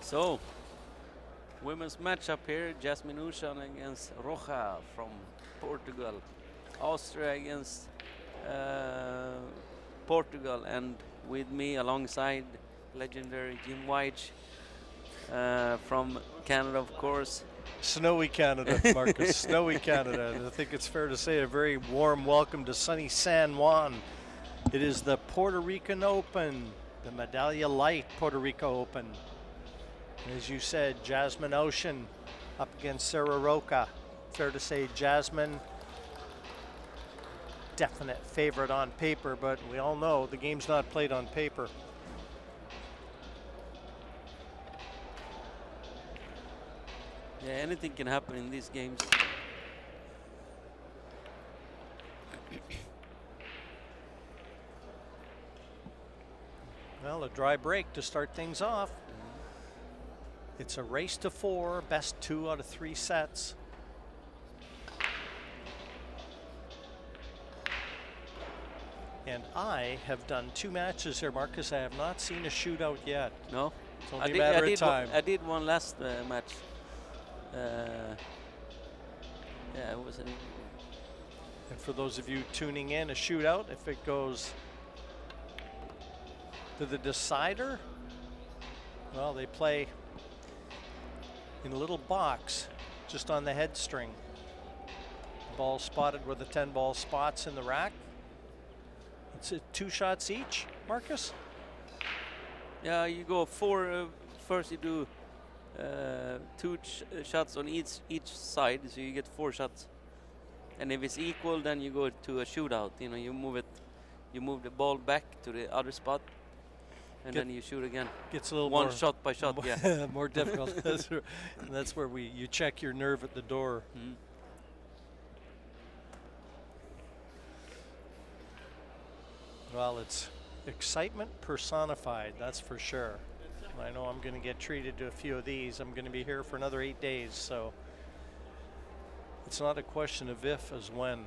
So, women's matchup here, Jasmin Ouschan against Rocha from Portugal. Austria against Portugal, and with me alongside legendary Jim White from Canada, of course. Snowy Canada, Marcus, snowy Canada. And I think it's fair to say a very warm welcome to sunny San Juan. It is the Puerto Rican Open, the Medalla Light Puerto Rico Open. As you said, Jasmin Ouschan up against Sara Rocha. Fair to say Jasmin, definite favorite on paper, but we all know the game's not played on paper. Yeah, anything can happen in these games. Well, a dry break to start things off. It's a race to 4, best 2 out of 3 sets. And I have done 2 matches here, Marcus. I have not seen a shootout yet. No? It's only a matter of time. I did one last match. Yeah, it was. And for those of you tuning in, a shootout, if it goes to the decider, well, they play in a little box just on the head string. Ball spotted where the 10 ball spots in the rack. It's 2 shots each, Marcus? Yeah, you go 4. First you do 2 shots on each side, so you get 4 shots. And if it's equal, then you go to a shootout. You know, you move the ball back to the other spot, and then you shoot again. Gets a little one more shot by shot. Yeah, more difficult. That's where you check your nerve at the door. Mm. Well, it's excitement personified, that's for sure. I know I'm going to get treated to a few of these. I'm going to be here for another 8 days, so it's not a question of if, as when.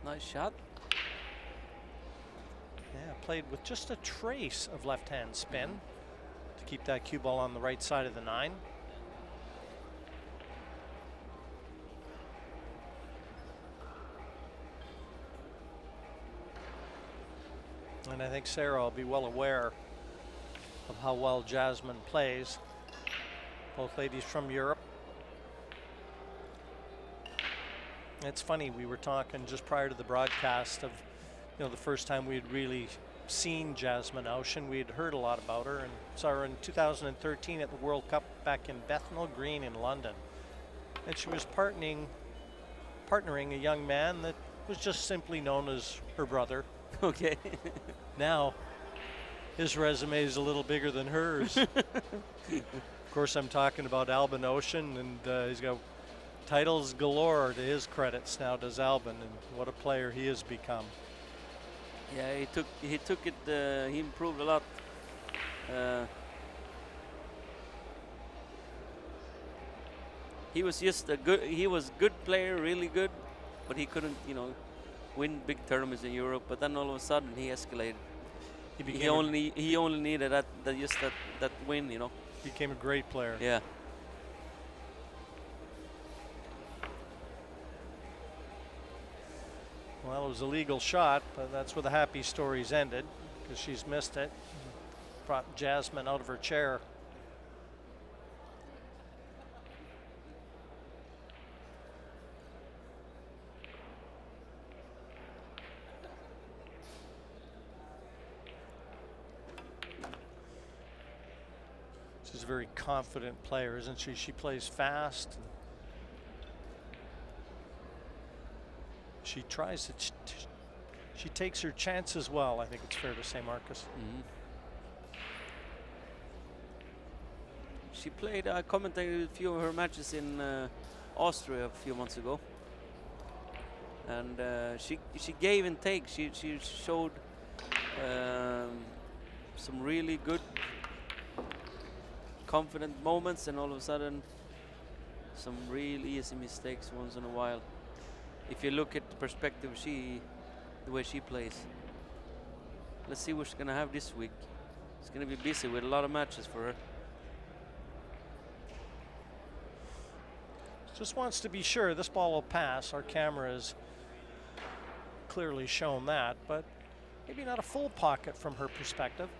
Nice shot. Yeah, played with just a trace of left-hand spin to keep that cue ball on the right side of the 9. And I think Sara will be well aware of how well Jasmin plays. Both ladies from Europe. It's funny, we were talking just prior to the broadcast of, you know, the first time we had really seen Jasmin Ouschan. We had heard a lot about her and saw her in 2013 at the World Cup back in Bethnal Green in London. And she was partnering a young man that was just simply known as her brother. Okay. Now, his resume is a little bigger than hers. Of course, I'm talking about Albin Ouschan, and he's got titles galore to his credits now, does Albin, and what a player he has become. Yeah, he took it. He improved a lot. He was just he was good player, really good, but he couldn't, you know, win big tournaments in Europe. But then all of a sudden he escalated. He only needed that win, you know. Became a great player. Yeah. Well, it was a legal shot, but that's where the happy stories ended, because she's missed it. Brought Jasmin out of her chair. She's a very confident player, isn't she? She plays fast. She tries it. She takes her chances well, I think it's fair to say, Marcus. Mm-hmm. She played, I commentated a few of her matches in Austria a few months ago. And she gave and take. She showed some really good confident moments, and all of a sudden some real easy mistakes once in a while. If you look at the perspective the way she plays. Let's see what she's gonna have this week. It's gonna be busy with a lot of matches for her. Just wants to be sure this ball will pass. Our camera has clearly shown that, but maybe not a full pocket from her perspective.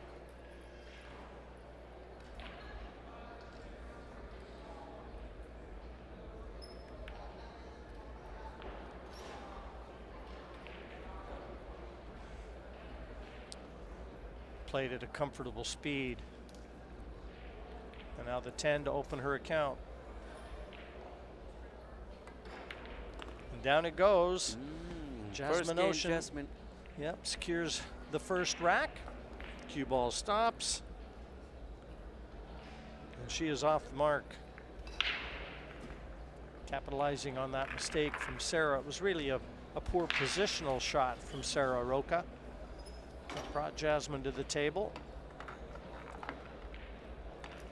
Played at a comfortable speed. And now the 10 to open her account. And down it goes. Jasmin Ouschan. Jasmin. Yep, secures the first rack. Cue ball stops. And she is off the mark. Capitalizing on that mistake from Sara. It was really a poor positional shot from Sara Rocha. That brought Jasmin to the table.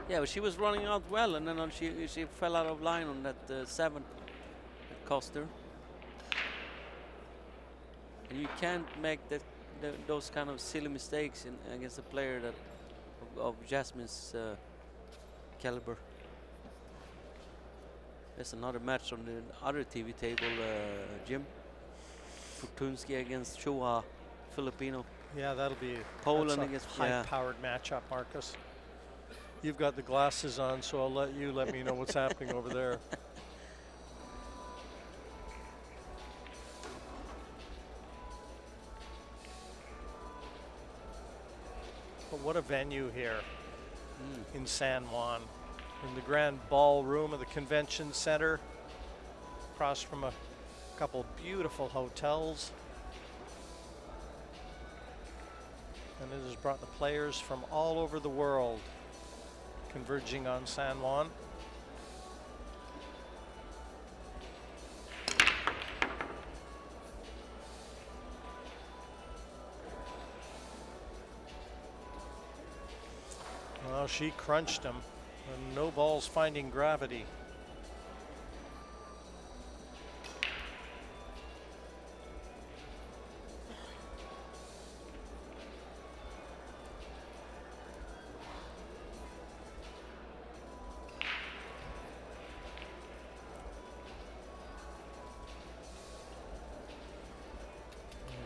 Yeah, but she was running out well, and then she fell out of line on that 7. It cost her. And you can't make those kind of silly mistakes against a player of Jasmin's caliber. There's another match on the other TV table, Jim. Fortunsky against Chua, Filipino. Yeah, that'll be Poland against high-powered matchup, Marcus. You've got the glasses on, so I'll let you let me know what's happening over there. But what a venue here in San Juan, in the grand ballroom of the convention center, across from a couple beautiful hotels. And it has brought the players from all over the world converging on San Juan. Well, she crunched him, and no balls finding gravity.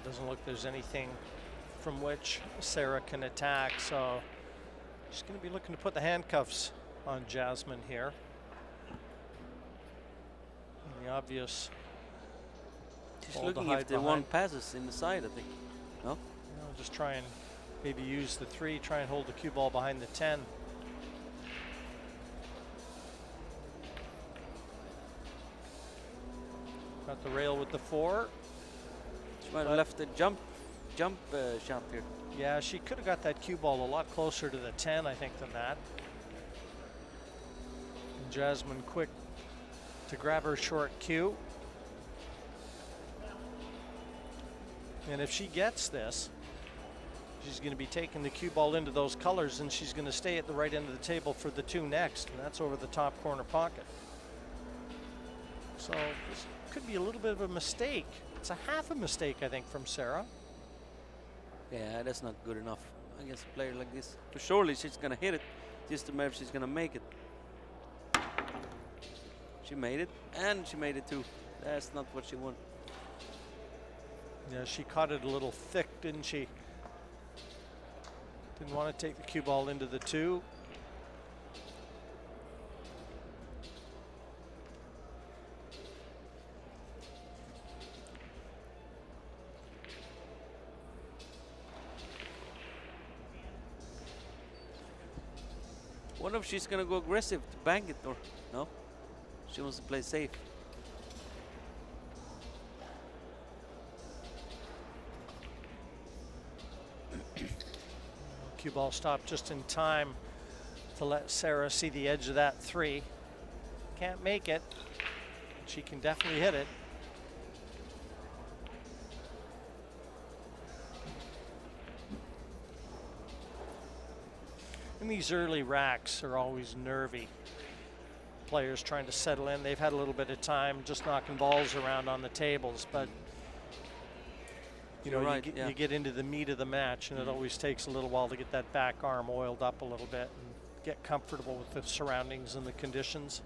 Doesn't look there's anything from which Sara can attack, so she's going to be looking to put the handcuffs on Jasmin here. And the obvious. She's looking if the one passes in the side, I think. No? You know, just try and maybe use the 3, try and hold the cue ball behind the 10. Got the rail with the 4. Might have left the jump shot here. Yeah, she could have got that cue ball a lot closer to the 10, I think, than that. And Jasmin quick to grab her short cue. And if she gets this, she's going to be taking the cue ball into those colors, and she's going to stay at the right end of the table for the 2 next, and that's over the top corner pocket. So this could be a little bit of a mistake. It's a half a mistake, I think, from Sara. Yeah, that's not good enough against a player like this. For surely she's gonna hit it, just to matter if she's gonna make it. She made it, and she made it too. That's not what she wanted. Yeah, she caught it a little thick, didn't she? Didn't want to take the cue ball into the 2. Wonder if she's gonna go aggressive to bank it, or no? She wants to play safe. Cue ball stopped just in time to let Sara see the edge of that 3. Can't make it. She can definitely hit it. And these early racks are always nervy. players trying to settle in. They've had a little bit of time just knocking balls around on the tables, but you know, Right, you get into the meat of the match, and it always takes a little while to get that back arm oiled up a little bit and get comfortable with the surroundings and the conditions.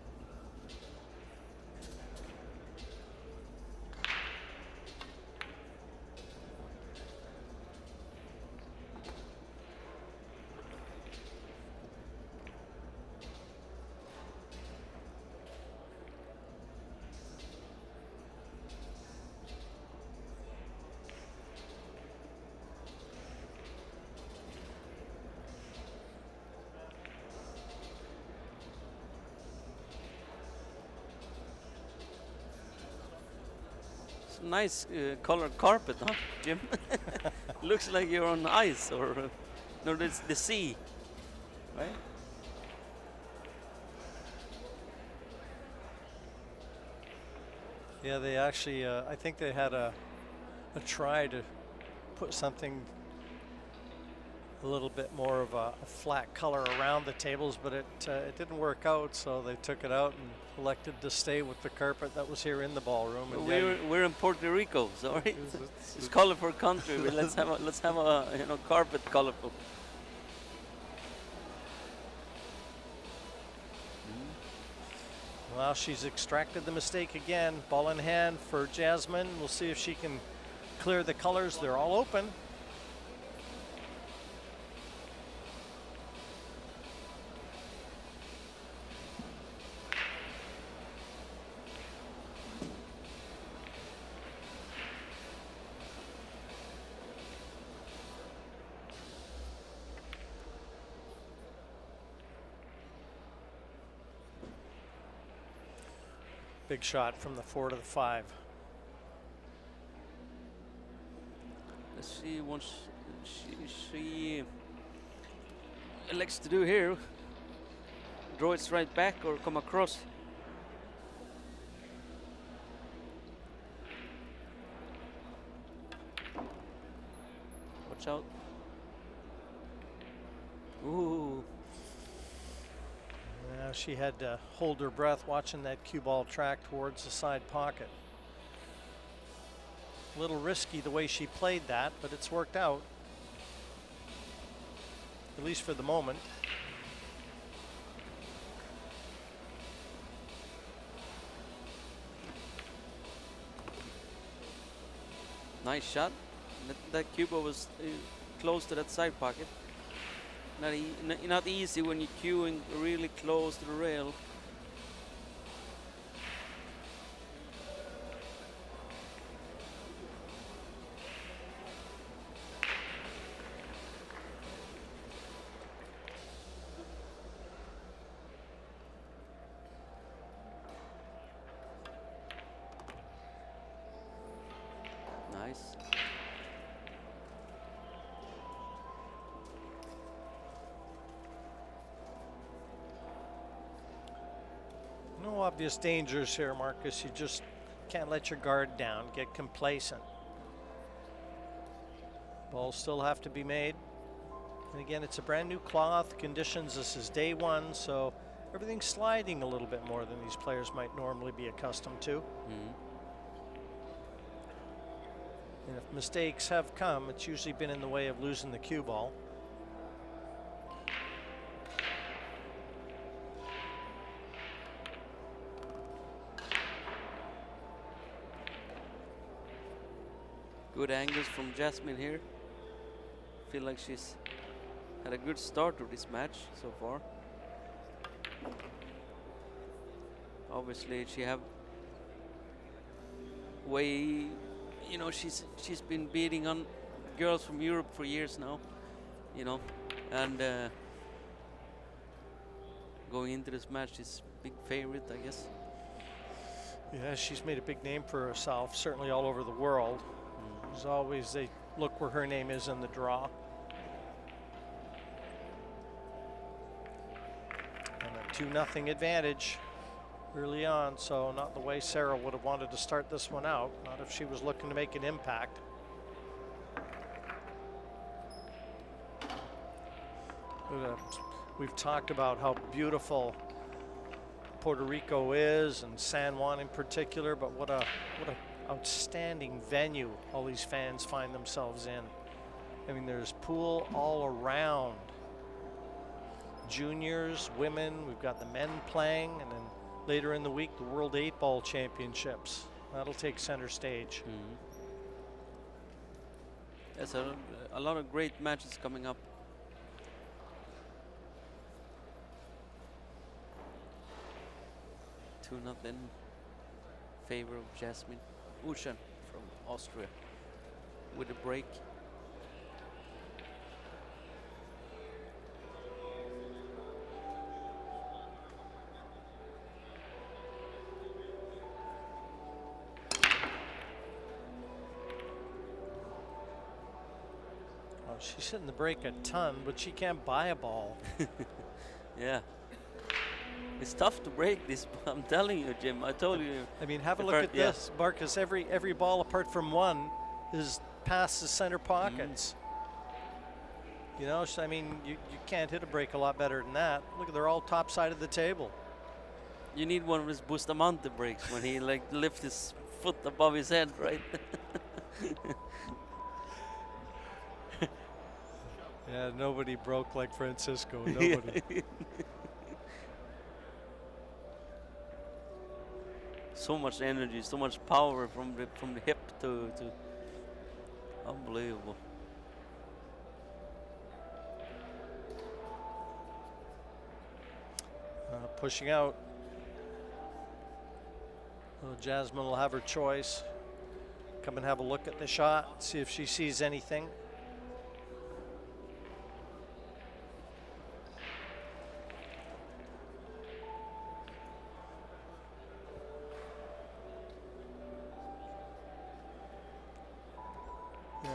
Nice colored carpet, huh, Jim? Looks like you're on ice, or no, it's the sea, right? Yeah, they actually, I think they had a try to put something a little bit more of a flat color around the tables, but it didn't work out, so they took it out and elected to stay with the carpet that was here in the ballroom. And We're in Puerto Rico, sorry. It's colorful country. But let's have a you know, carpet colorful. Well, she's extracted the mistake again. Ball in hand for Jasmin. We'll see if she can clear the colors. They're all open. Big shot from the 4 to the 5. Let's see what she elects to do here. Draw it straight back or come across. Watch out. Ooh. Now she had to hold her breath watching that cue ball track towards the side pocket. A little risky the way she played that, but it's worked out, at least for the moment. Nice shot. That cue ball was close to that side pocket. Not easy when you're cueing really close to the rail. Nice. No obvious dangers here, Marcus. You just can't let your guard down, get complacent. Balls still have to be made. And again, it's a brand new cloth. Conditions, this is day one, so everything's sliding a little bit more than these players might normally be accustomed to. And if mistakes have come, it's usually been in the way of losing the cue ball. Good angles from Jasmin here. Feel like she's had a good start to this match so far. Obviously she have way, you know, she's been beating on girls from Europe for years now, you know, and going into this match she's big favorite, I guess. Yeah, she's made a big name for herself, certainly all over the world. As always, they look where her name is in the draw. And a 2-0 advantage early on, so not the way Sara would have wanted to start this one out, not if she was looking to make an impact. We've talked about how beautiful Puerto Rico is, and San Juan in particular, but what a outstanding venue all these fans find themselves in. I mean, there's pool all around. Juniors, women, we've got the men playing, and then later in the week, the World 8-Ball Championships. That'll take center stage. There's a lot of great matches coming up. Two nothing favor of Jasmin. Ouschan from Austria with a break. Oh, she's hitting the break a ton, but she can't buy a ball. Yeah. It's tough to break this. I'm telling you, Jim. I told you. I mean, have a look at this, Marcus. Every ball apart from one is past the center pockets. You know, so, I mean, you can't hit a break a lot better than that. Look, they're all top side of the table. You need one of his Bustamante breaks when he like lifts his foot above his head, right? Yeah, nobody broke like Francisco. Nobody. So much energy, so much power from the hip to unbelievable. Pushing out. Well, Jasmin will have her choice. Come and have a look at the shot, see if she sees anything.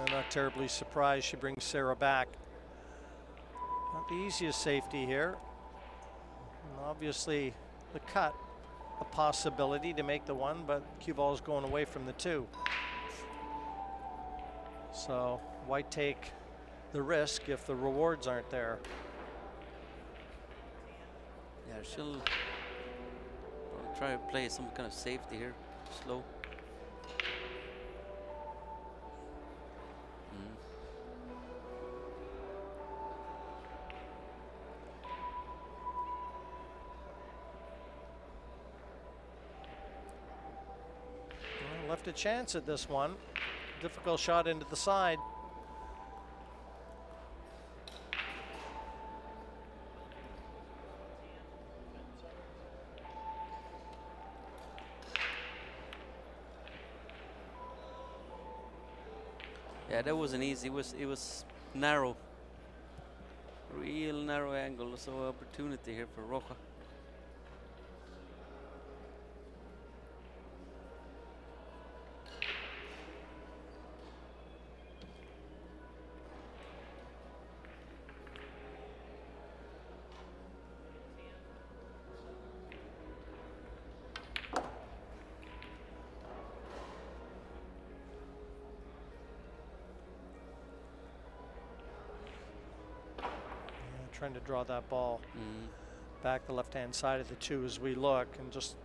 Not terribly surprised she brings Sara back. Not the easiest safety here. And obviously the cut, a possibility to make the one, but cue ball is going away from the two. So why take the risk if the rewards aren't there? Yeah, she'll try to play some kind of safety here, slow. Left a chance at this one. Difficult shot into the side. Yeah, that wasn't easy. It was narrow, real narrow angle. So opportunity here for Rocha. Trying to draw that ball back the left-hand side of the two as we look, and just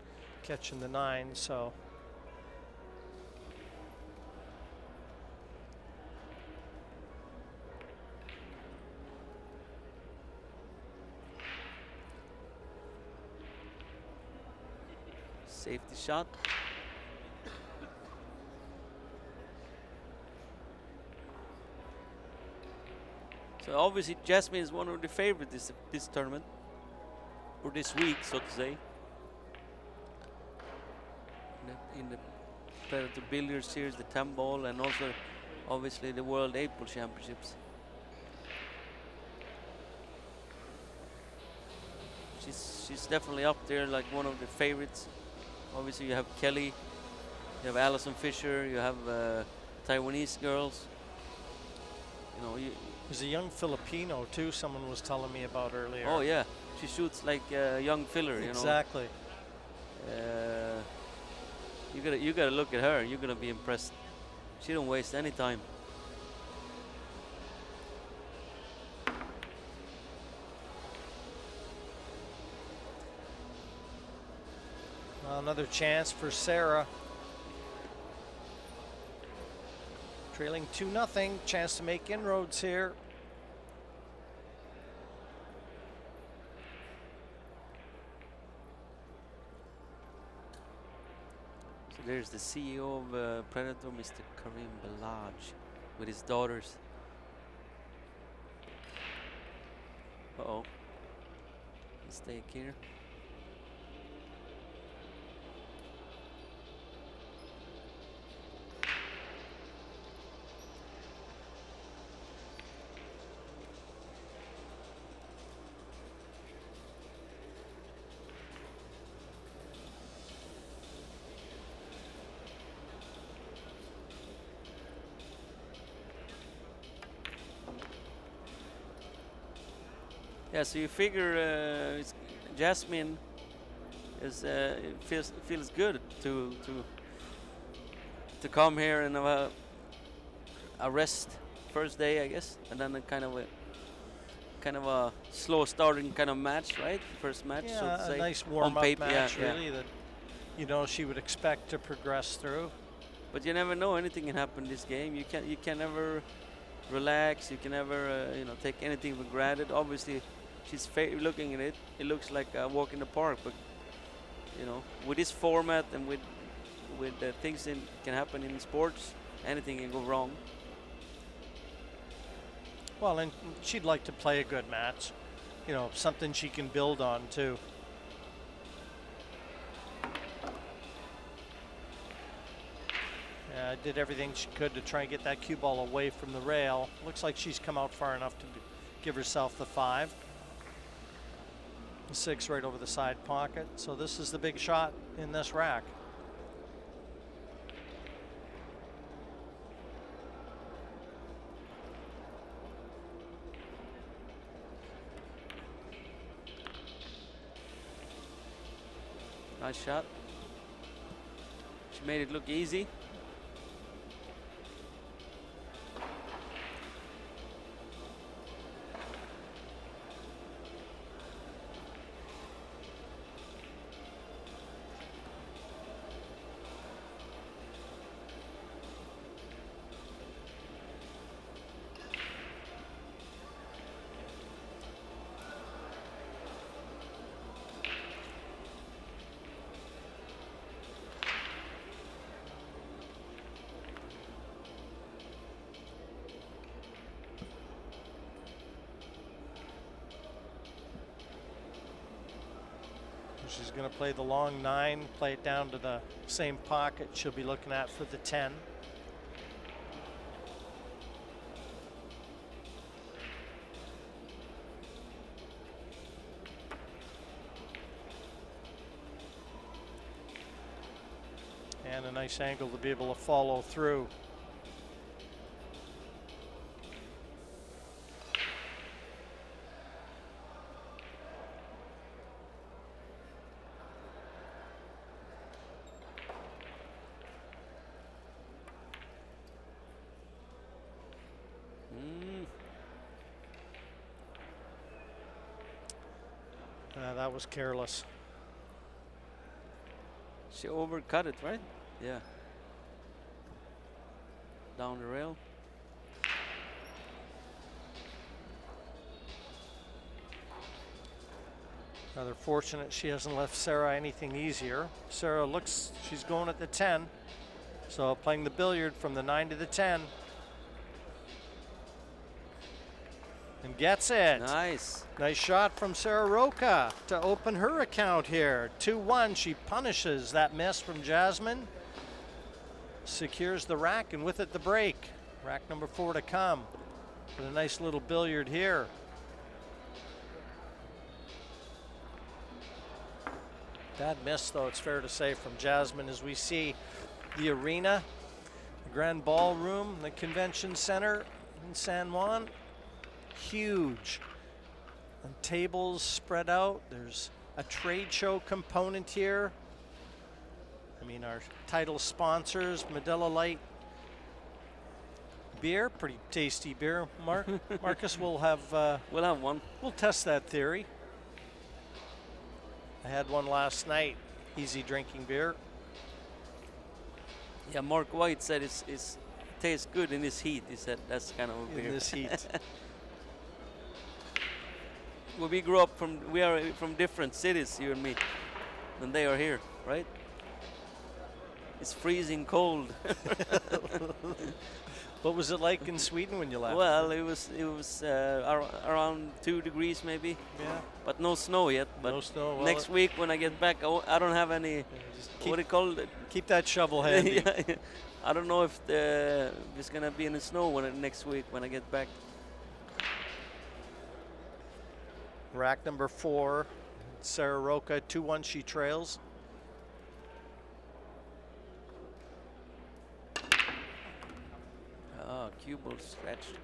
catching the 9. So safety shot. So obviously Jasmin is one of the favorites this tournament, or this week, so to say. In the Predator Billiard Series, the 10-ball, and also obviously the World 8-Ball Championships. She's definitely up there, like one of the favorites. Obviously you have Kelly, you have Alison Fisher, you have Taiwanese girls. You know, there's a young Filipino too, someone was telling me about earlier. Oh yeah, she shoots like a young filler, you know. Exactly. You gotta look at her. You're gonna be impressed. She don't waste any time. another chance for Sara. Trailing 2-0, chance to make inroads here. So there's the CEO of Predator, Mr. Karim Belaj, with his daughters. Uh-oh. Mistake here. Yeah, so you figure Jasmin is feels good to come here and have a rest first day, I guess, and then a kind of a slow starting kind of match, right? First match, Yeah, so to say. a nice warm-up match, yeah, really, that you know she would expect to progress through. But you never know; anything can happen in this game. You can never relax. You can never take anything for granted. Obviously, she's looking at it. It looks like a walk in the park, but with this format and with things that can happen in sports, anything can go wrong. Well, and she'd like to play a good match, something she can build on too. Yeah, did everything she could to try and get that cue ball away from the rail. Looks like she's come out far enough to give herself the 5. The 6 right over the side pocket. So this is the big shot in this rack. Nice shot. She made it look easy. She's going to play the long 9, play it down to the same pocket she'll be looking at for the 10. And a nice angle to be able to follow through. That was careless. She overcut it, right? Yeah. Down the rail. Rather fortunate she hasn't left Sara anything easier. Sara looks, she's going at the 10. So playing the billiard from the 9 to the 10. And gets it. Nice. Nice shot from Sara Rocha to open her account here. 2-1, she punishes that miss from Jasmin. Secures the rack, and with it the break. Rack number 4 to come. With a nice little billiard here. Bad miss, though, it's fair to say, from Jasmin, as we see the arena, the Grand Ballroom, the Convention Center in San Juan. Huge. And tables spread out. There's a trade show component here. I mean, our title sponsors, Medalla Light beer, pretty tasty beer. Marcus will have. We'll have one. We'll test that theory. I had one last night. easy drinking beer. Yeah, Mark White said it tastes good in this heat. He said that's kind of a beer. In this heat. Well, we are from different cities, you and me, and they are here, right? It's freezing cold. What was it like in Sweden when you left? Well, it was around 2 degrees maybe. Yeah. But no snow yet. But no snow. Well, next week when I get back, I don't have any. Just What do you call it? keep that shovel handy. Yeah, I don't know if it's gonna be any snow next week when I get back. Rack number 4, Sara Rocha, 2-1, she trails. Cue ball stretched.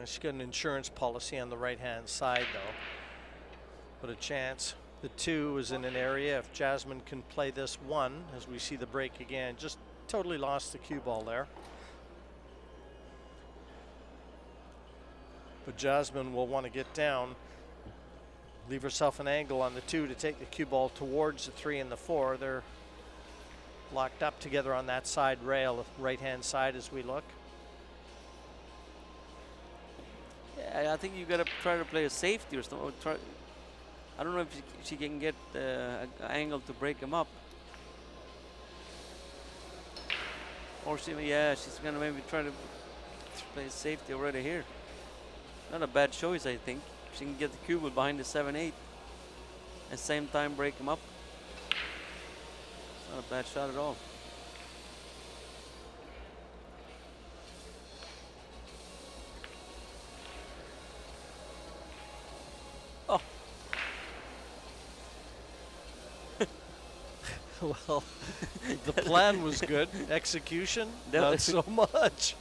She's got an insurance policy on the right-hand side, though. But a chance. The 2 is in an area. If Jasmin can play this 1, as we see the break again, just totally lost the cue ball there. But Jasmin will want to get down, leave herself an angle on the 2 to take the cue ball towards the 3 and the 4. They're locked up together on that side rail, right-hand side as we look. Yeah, I think you gotta try to play a safety or something. I don't know if she can get an angle to break him up. Or she's gonna maybe try to play safety already here. Not a bad choice, I think. She can get the cue ball behind the 7-8. At the same time break him up. It's not a bad shot at all. Oh. Well, the plan was good. Execution, not so much.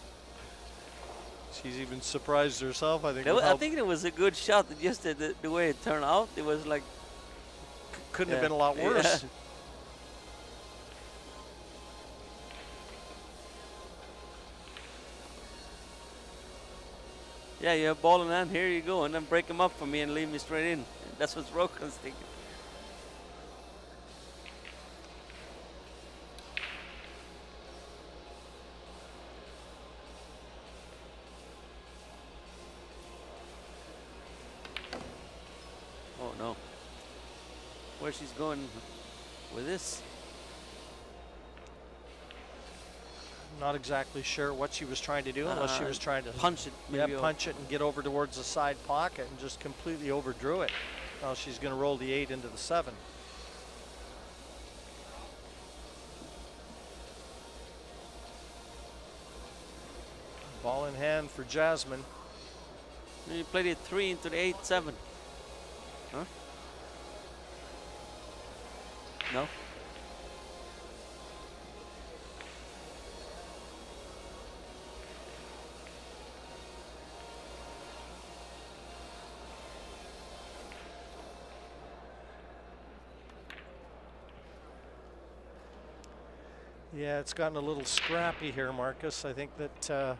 She's even surprised herself, I think. I think it was a good shot. Just the way it turned out, it was like... Couldn't have been a lot worse. Yeah. Yeah, you have ball in hand, here you go, and then break him up for me and leave me straight in. That's what Rocha's thinking. Oh no. Where she's going with this? Not exactly sure what she was trying to do, unless she was trying to punch it. Yeah, punch it and get over towards the side pocket and just completely overdrew it. Now she's going to roll the 8 into the 7. Ball in hand for Jasmin. You played it 3 into the 8-7. Huh? No? Yeah, it's gotten a little scrappy here, Marcus. I think that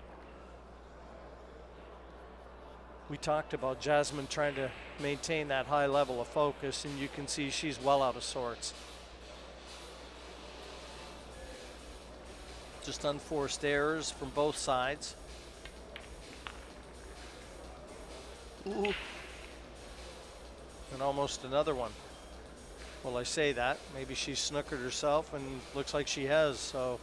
we talked about Jasmin trying to maintain that high level of focus, and you can see she's well out of sorts. Just unforced errors from both sides. Ooh. And almost another one. Well, I say that. Maybe she snookered herself, and looks like she has, so.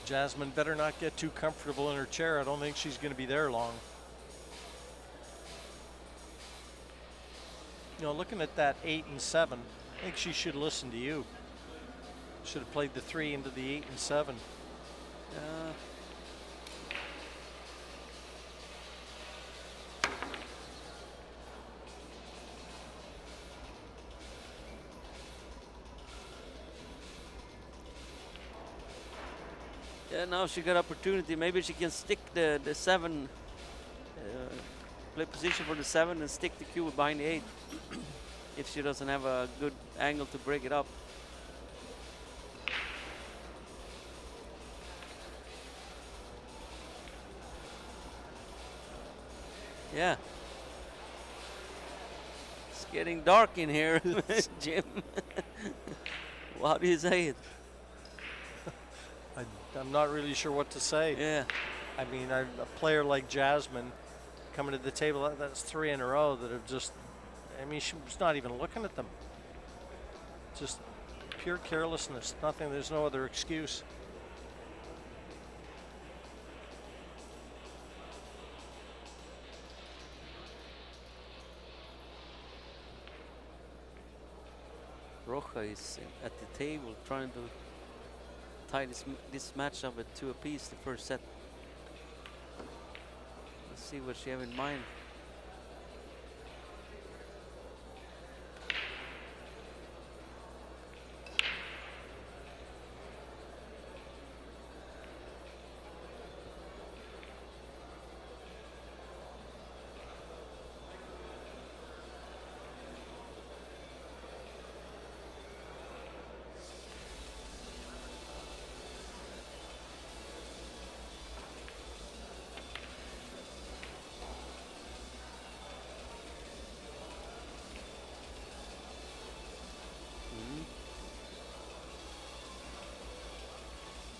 Jasmin better not get too comfortable in her chair. I don't think she's going to be there long. You know, looking at that 8 and 7, I think she should listen to you. Should have played the 3 into the 8 and 7. Yeah, now she got opportunity. Maybe she can stick the 7, play position for the 7 and stick the cue behind the 8 if she doesn't have a good angle to break it up. Yeah. It's getting dark in here, Jim. Well, how do you say it? I'm not really sure what to say. Yeah. I mean, a player like Jasmin coming to the table, that's 3 in a row that have just, I mean, she was not even looking at them. Just pure carelessness. Nothing, there's no other excuse. Rocha is at the table trying to tie this match up at 2 apiece the first set. Let's see what she have in mind.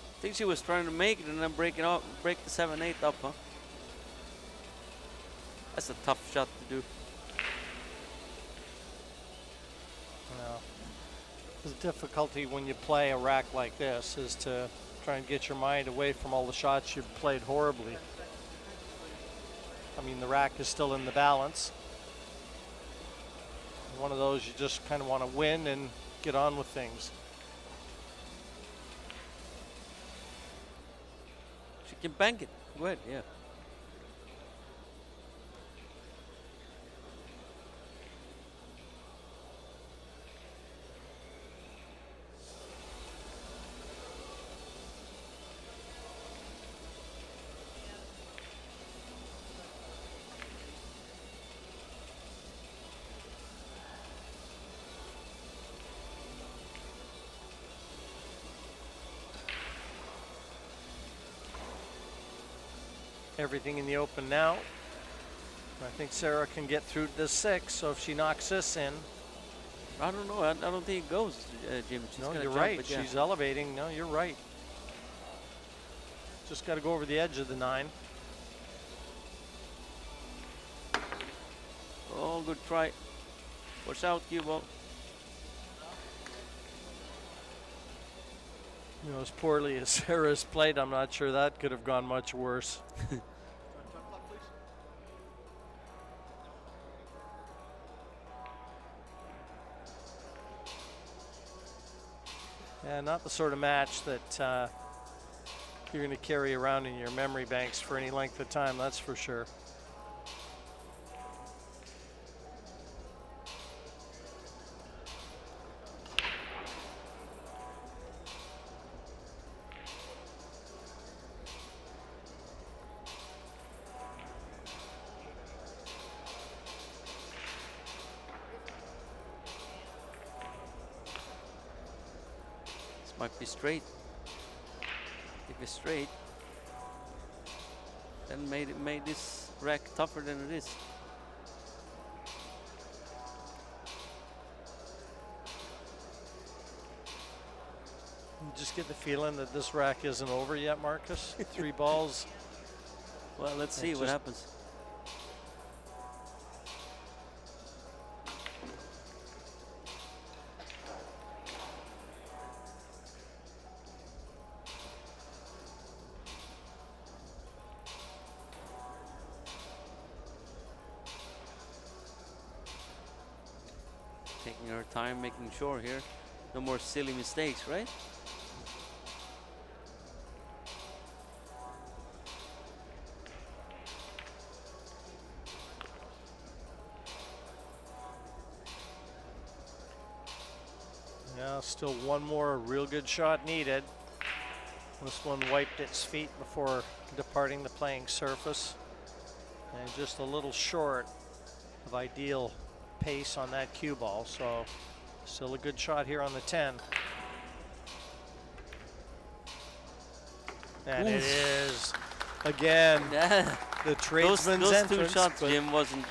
I think she was trying to make it and then break the 7-8 up, huh? That's a tough shot to do. Well, the difficulty when you play a rack like this is to try and get your mind away from all the shots you've played horribly. I mean, the rack is still in the balance. One of those you just kind of want to win and get on with things. She can bank it. Go ahead, yeah. Everything in the open now. I think Sara can get through to 6, so if she knocks this in. I don't know. I don't think it goes, Jim. She's No, gonna you're jump right. it, yeah. She's elevating. No, you're right. Just got to go over the edge of the 9. Oh, good try. Watch out, cue ball. You know, as poorly as Sara's played, I'm not sure that could have gone much worse. Yeah, not the sort of match that you're going to carry around in your memory banks for any length of time, that's for sure. Might be straight. If it's straight, then made this rack tougher than it is. You just get the feeling that this rack isn't over yet, Marcus. 3 balls. Well, let's see what happens. Taking her time, making sure here. No more silly mistakes, right? Yeah, still one more real good shot needed. This one wiped its feet before departing the playing surface. And just a little short of ideal pace on that cue ball, so still a good shot here on the 10. And it is again. the those tradesman's two entrance. shots, but Jim, wasn't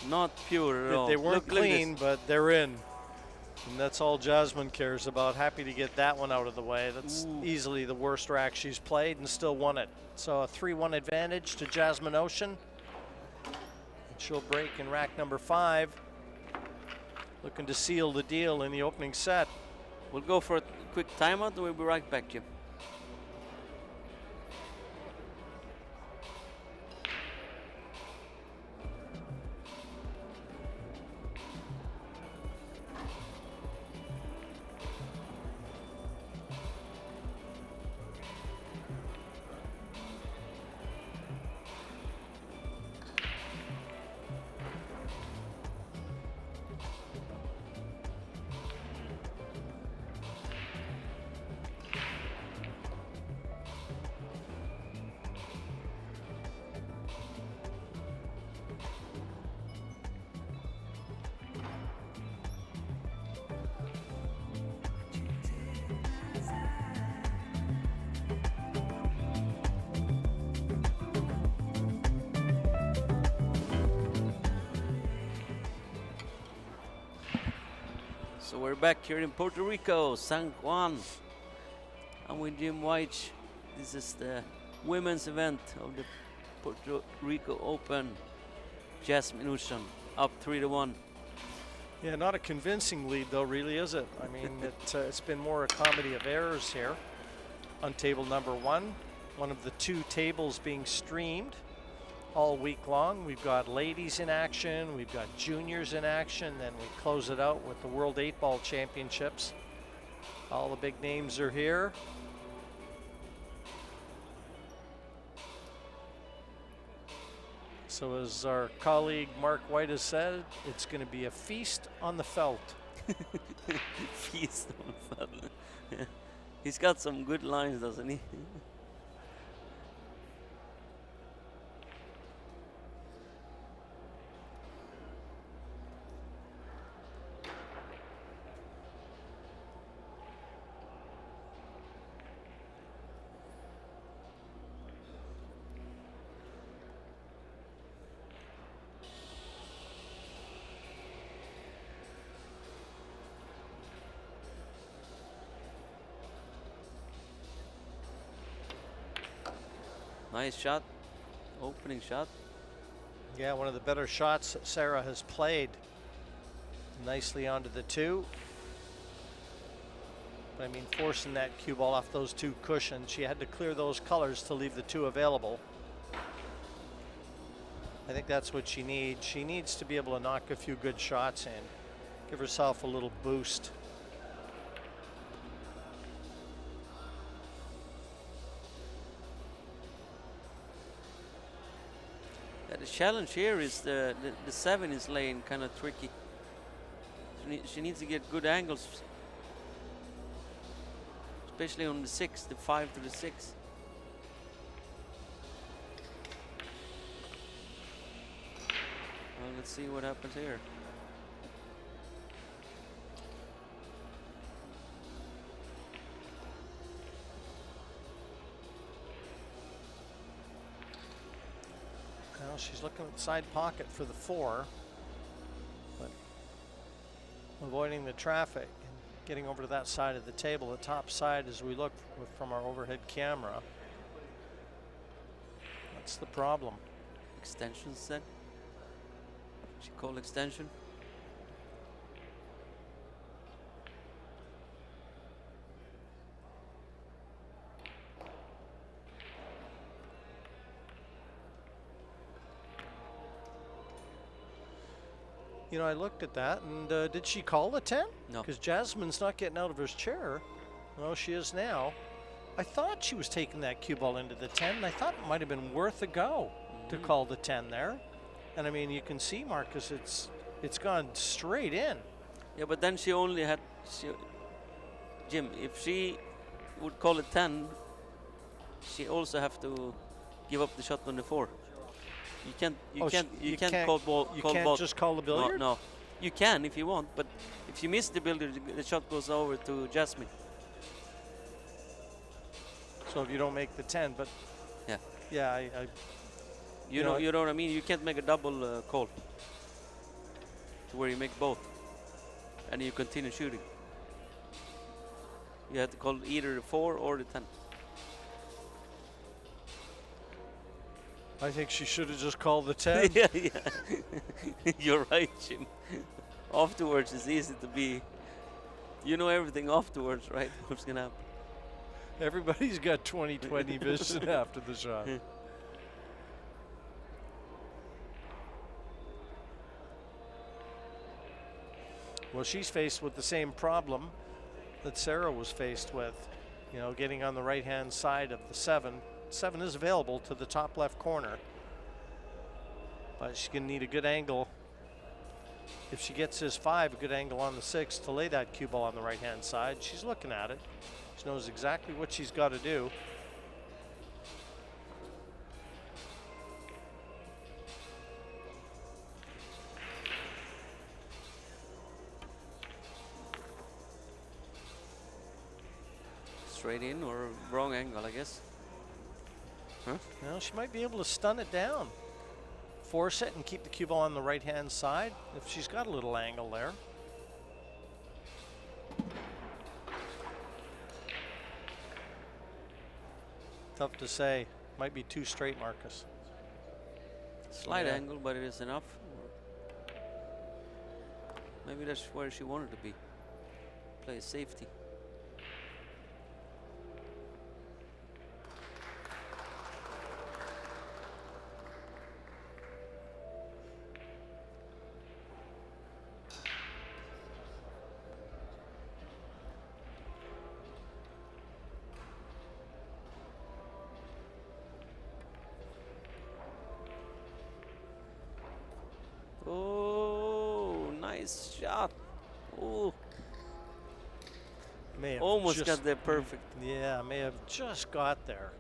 not pure at all. they weren't Look at clean, this. but they're in. And that's all Jasmin cares about. Happy to get that one out of the way. That's Ooh. easily the worst rack she's played and still won it. So a 3-1 advantage to Jasmin Ouschan. She'll break in rack number 5. Looking to seal the deal in the opening set. We'll go for a quick timeout and we'll be right back, Jim. So we're back here in Puerto Rico, San Juan. I'm with Jim White. This is the women's event of the Puerto Rico Open. Jasmin Ouschan up 3-1. Yeah, not a convincing lead though, really, is it? I mean, it's been more a comedy of errors here. On table number 1, one of the 2 tables being streamed all week long. We've got ladies in action, we've got juniors in action, then we close it out with the World 8-Ball Championships. All the big names are here. So as our colleague Mark White has said, it's going to be a feast on the felt. Feast on the felt. He's got some good lines, doesn't he? Nice shot, opening shot. Yeah, one of the better shots that Sara has played. Nicely onto the 2. But I mean, forcing that cue ball off those 2 cushions, she had to clear those colors to leave the 2 available. I think that's what she needs. She needs to be able to knock a few good shots in, give herself a little boost. The challenge here is the 7 is laying kind of tricky. She needs to get good angles, especially on the 6, the 5 to the 6. Well, let's see what happens here. She's looking at the side pocket for the 4, but avoiding the traffic and getting over to that side of the table, the top side as we look from our overhead camera. That's the problem. Extension set. She called extension. You know, I looked at that, and did she call the 10? No. Because Jasmin's not getting out of her chair. No, she is now. I thought she was taking that cue ball into the 10, and I thought it might have been worth a go to call the 10 there. And I mean, you can see, Marcus, it's gone straight in. Yeah, but then she only had, Jim, if she would call it 10, she also have to give up the shot on the 4. You can't call ball. You can't just call the billiard? No, you can if you want, but if you miss the billiard, the shot goes over to Jasmin. So if you don't make the 10, but yeah, yeah, You know what I mean? You can't make a double call to where you make both and you continue shooting. You have to call either the 4 or the 10. I think she should have just called the 10. Yeah. You're right, Jim. Afterwards, it's easy to be. You know everything afterwards, right? What's gonna happen? Everybody's got 20/20 vision after the shot. Well, she's faced with the same problem that Sara was faced with, you know, getting on the right-hand side of the 7. 7 is available to the top left corner, but she's going to need a good angle. If she gets this 5, a good angle on the 6 to lay that cue ball on the right-hand side. She's looking at it. She knows exactly what she's got to do. Straight in or wrong angle, I guess. Huh? Well, she might be able to stun it down. Force it and keep the cue ball on the right-hand side if she's got a little angle there. Tough to say. Might be too straight, Marcus. Slight angle, but it is enough. Maybe that's where she wanted to be. Play safety. Oh, nice shot. Oh, May have almost just got there perfect. Yeah, may have just got there.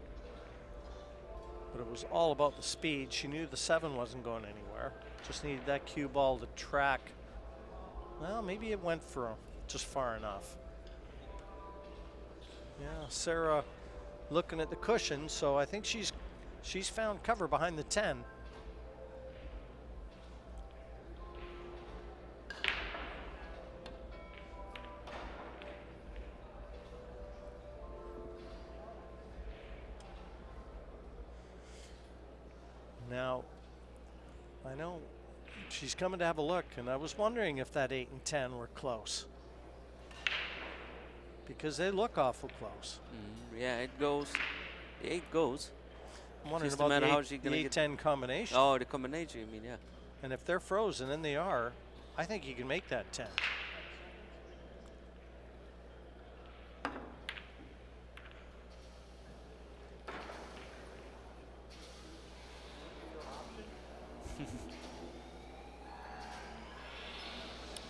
But it was all about the speed. She knew the 7 wasn't going anywhere. Just needed that cue ball to track. Well, maybe it went for just far enough. Yeah, Sara looking at the cushion, so I think she's found cover behind the 10. Now, I know she's coming to have a look, and I was wondering if that 8 and 10 were close. Because they look awful close. Yeah, it goes. The 8 goes. I'm wondering Just about a matter the how she gonna 8-10 combination. Oh, the combination, you mean, yeah. And if they're frozen, and they are, I think you can make that 10.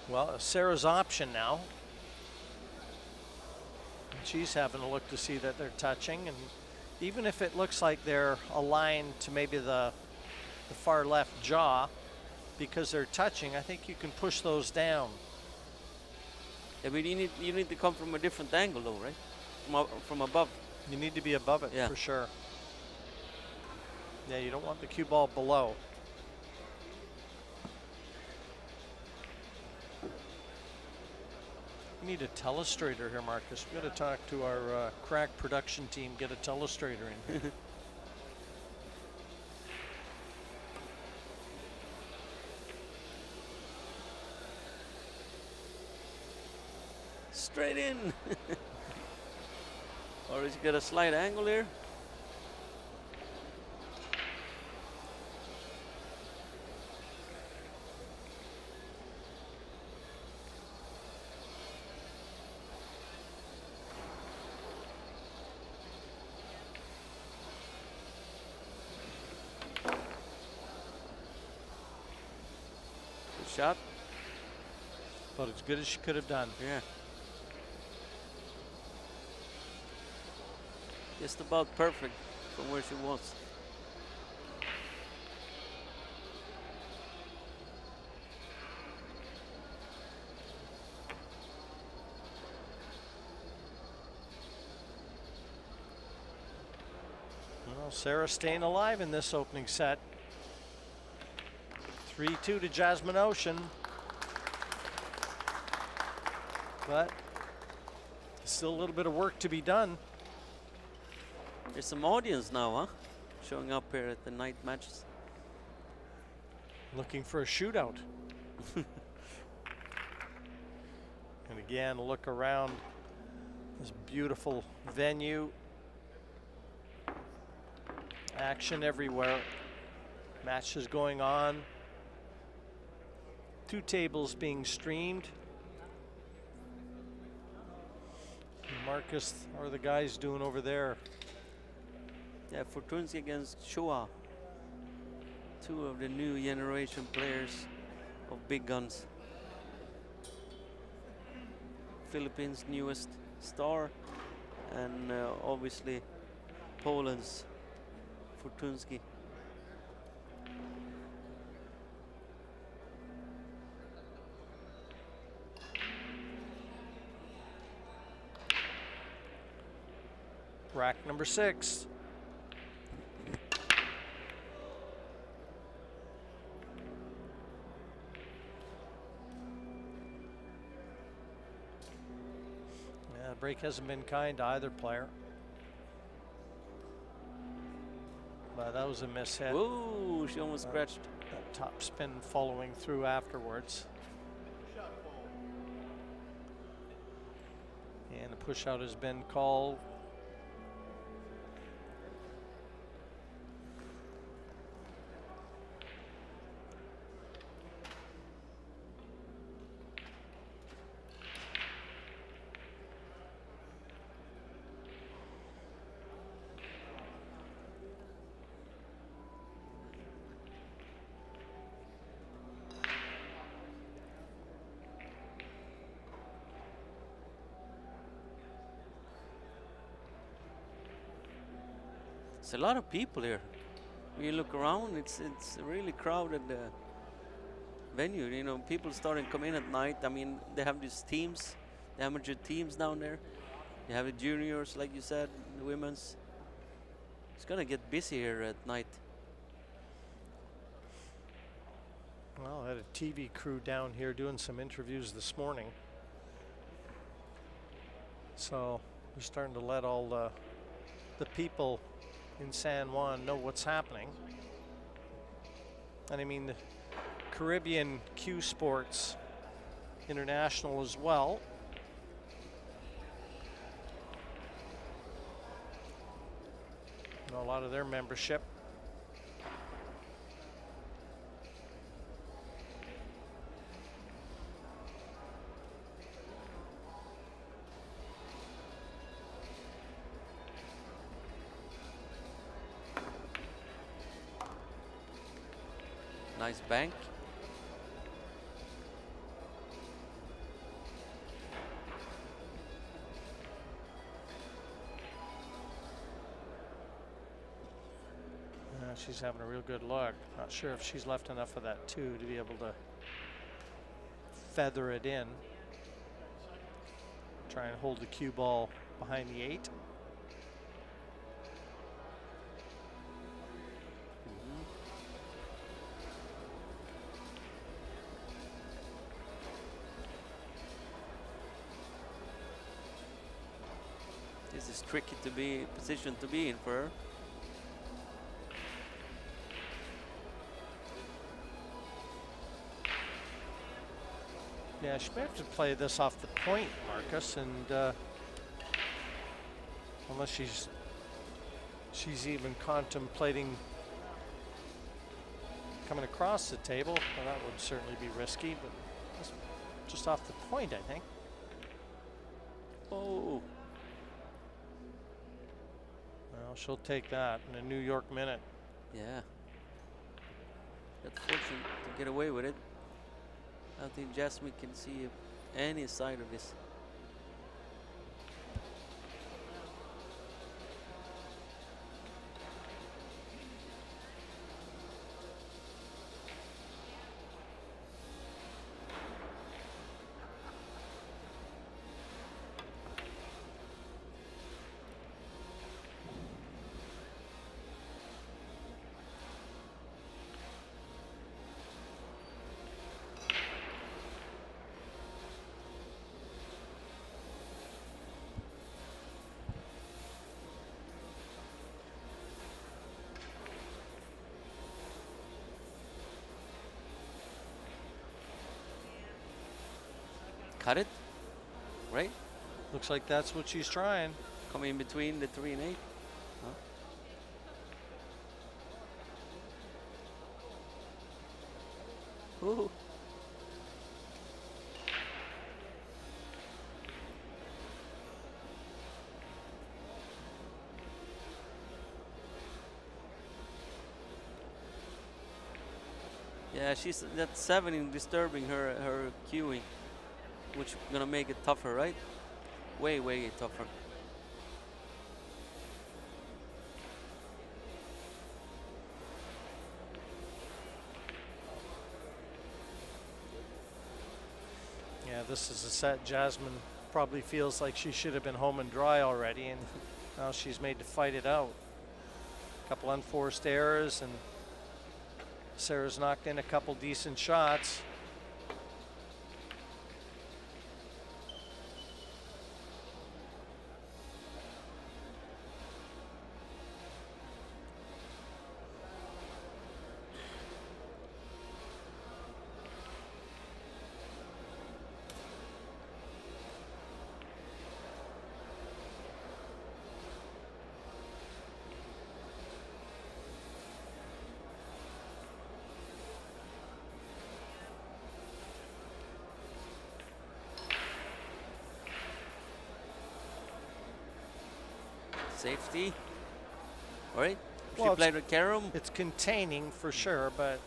Well, Sarah's option now. She's having a look to see that they're touching, and even if it looks like they're aligned to maybe the far left jaw, because they're touching, I think you can push those down. Yeah, but you need to come from a different angle, though, right? From above. You need to be above it, yeah, for sure. Yeah, you don't want the cue ball below. We need a telestrator here, Marcus. We've got to talk to our crack production team, get a telestrator in here. Straight in. Or is he got a slight angle here? Good shot. But as good as she could have done. Yeah. Just about perfect from where she was. Well, Sara staying alive in this opening set. 3-2 to Jasmin Ouschan. But still a little bit of work to be done. There's some audience now, huh? Showing up here at the night matches. Looking for a shootout. And again, look around this beautiful venue. Action everywhere. Matches going on. 2 tables being streamed. Marcus, how are the guys doing over there? Yeah, Fortunski against Shoa. 2 of the new generation players of big guns. Philippines' newest star, and obviously Poland's Fortunski. Rack number 6. Yeah, the break hasn't been kind to either player. But that was a mishit. Whoa, she almost scratched. That top spin following through afterwards. And the push out has been called. It's a lot of people here. When you look around, it's a really crowded venue. You know, people starting to come in at night. I mean, they have these teams, the amateur teams down there. You have the juniors, like you said, the women's. It's gonna get busy here at night. Well, I had a TV crew down here doing some interviews this morning. So we're starting to let all the people in San Juan know what's happening. And I mean, the Caribbean Q Sports International as well. You know, a lot of their membership. Nice bank. She's having a real good look. Not sure if she's left enough of that too to be able to feather it in. Try and hold the cue ball behind the 8. This is tricky to be positioned to be in for her. Yeah, she may have to play this off the point, Marcus, and unless she's even contemplating coming across the table, well, that would certainly be risky, but just off the point, I think. Oh. Well, she'll take that in a New York minute. Yeah. Got fortunate to get away with it. I don't think Jasmin can see any side of this. Cut it, right? Looks like that's what she's trying. Come in between the 3 and 8. Huh? Ooh. Yeah, she's that 7 is disturbing her queuing, which gonna make it tougher, right? Way tougher. Yeah, this is a set Jasmin probably feels like she should have been home and dry already, and now she's made to fight it out. A couple unforced errors, and Sara's knocked in a couple decent shots. Safety. All right. Well, She played with carom. It's containing for sure, but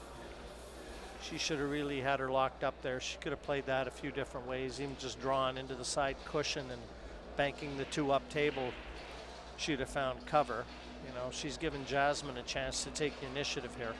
she should have really had her locked up there. She could have played that a few different ways, even just drawn into the side cushion and banking the 2 up table. She'd have found cover. You know, she's given Jasmin a chance to take the initiative here.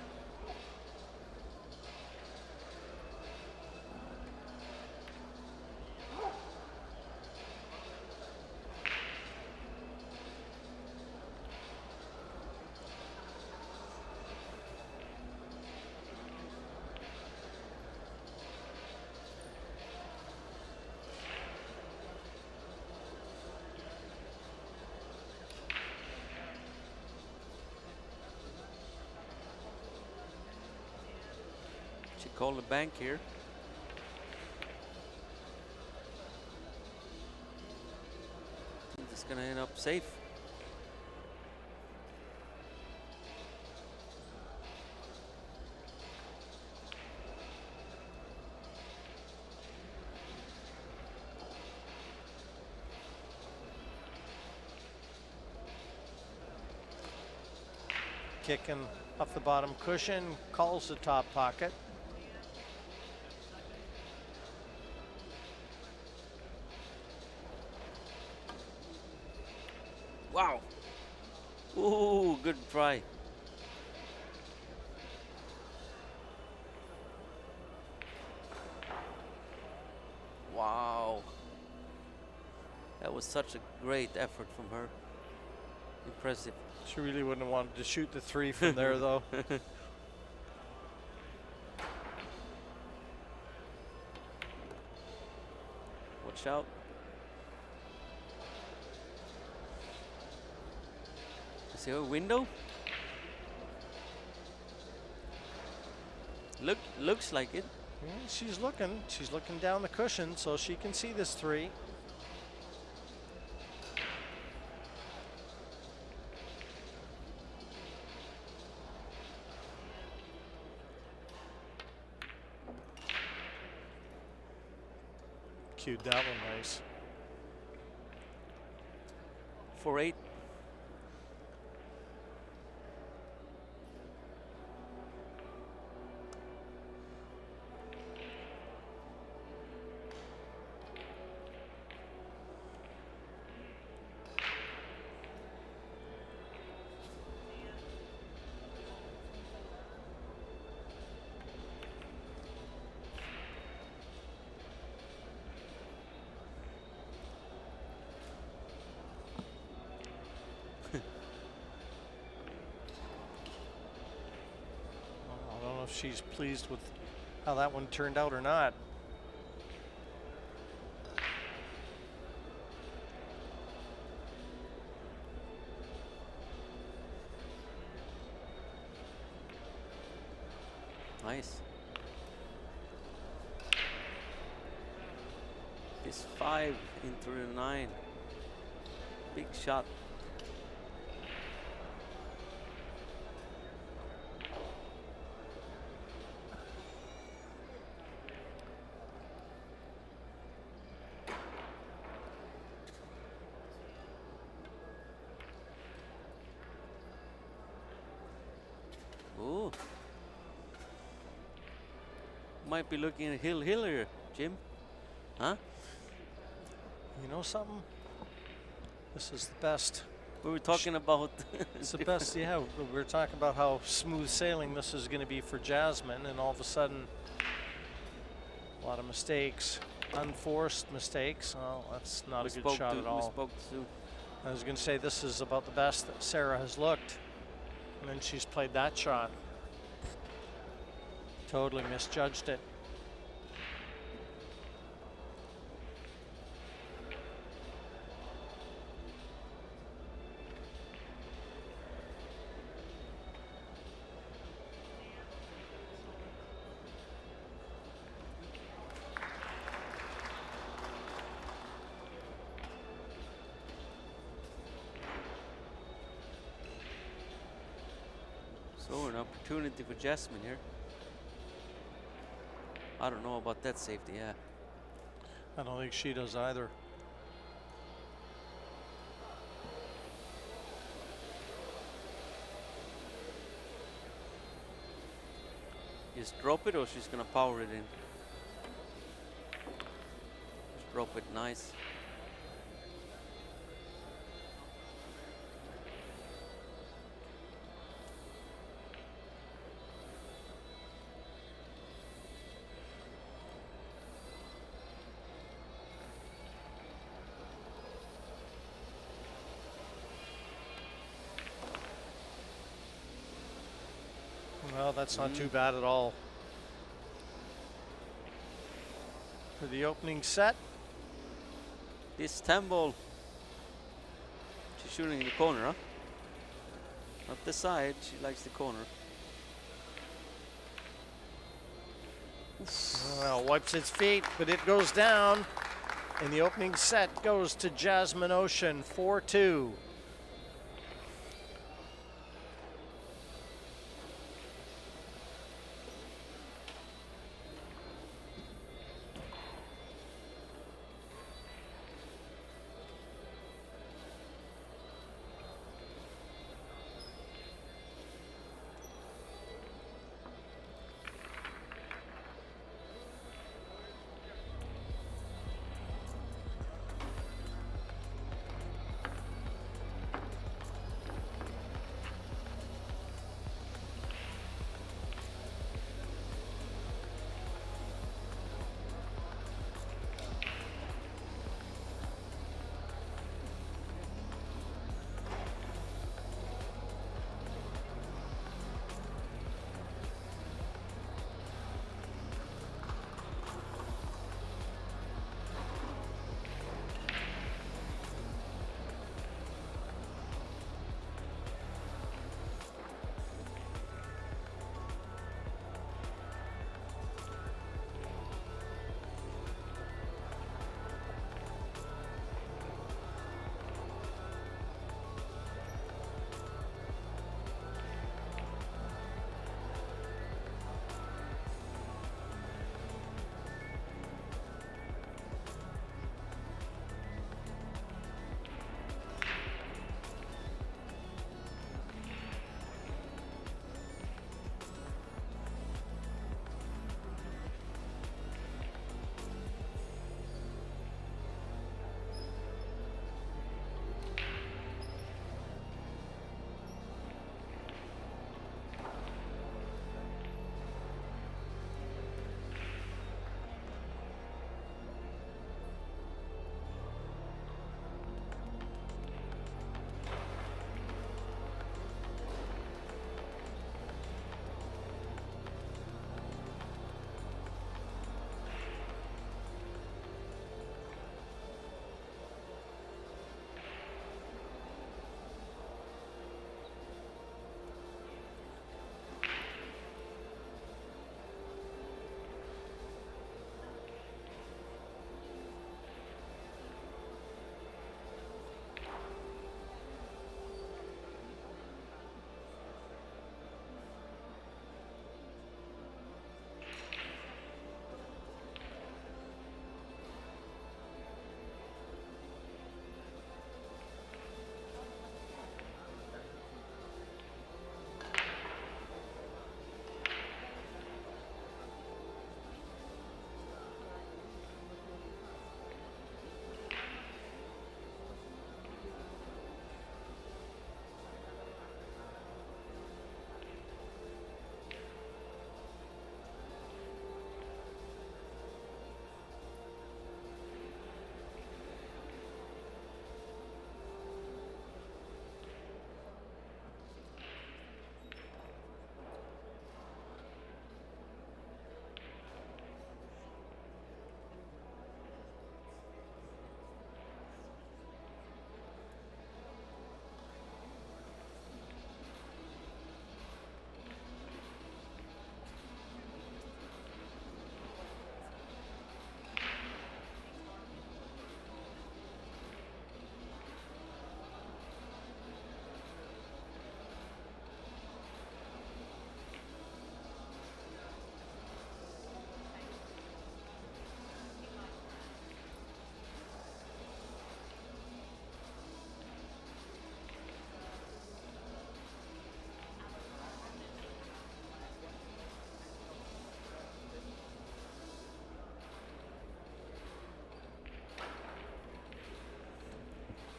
She called the bank here. I think it's gonna end up safe. Kicking off the bottom cushion, calls the top pocket. Wow. Ooh, good try. Wow. That was such a great effort from her. Impressive. She really wouldn't have wanted to shoot the 3 from there, though. Watch out. See a window? Looks like it. Yeah, she's looking. She's looking down the cushion so she can see this 3. Cued that one nice. 4-8. I don't know if she's pleased with how that one turned out or not. Nice. It's 5 into the 9. Big shot. Oh. Might be looking at hill here, Jim. Huh? You know something? This is the best. We were talking about. It's the best, yeah. We were talking about how smooth sailing this is going to be for Jasmin, and all of a sudden, a lot of mistakes, unforced mistakes. Well, that's not a good shot at all. We spoke to. I was going to say this is about the best that Sara has looked, and then she's played that shot. Totally misjudged it. So an opportunity for Jasmin here. I don't know about that safety, yeah. I don't think she does either. Just drop it or she's gonna power it in? Just drop it, nice. Well, that's not too bad at all. For the opening set. This 10 ball. She's shooting in the corner, huh? Not the side, she likes the corner. Well, wipes its feet, but it goes down. And the opening set goes to Jasmin Ouschan, 4-2.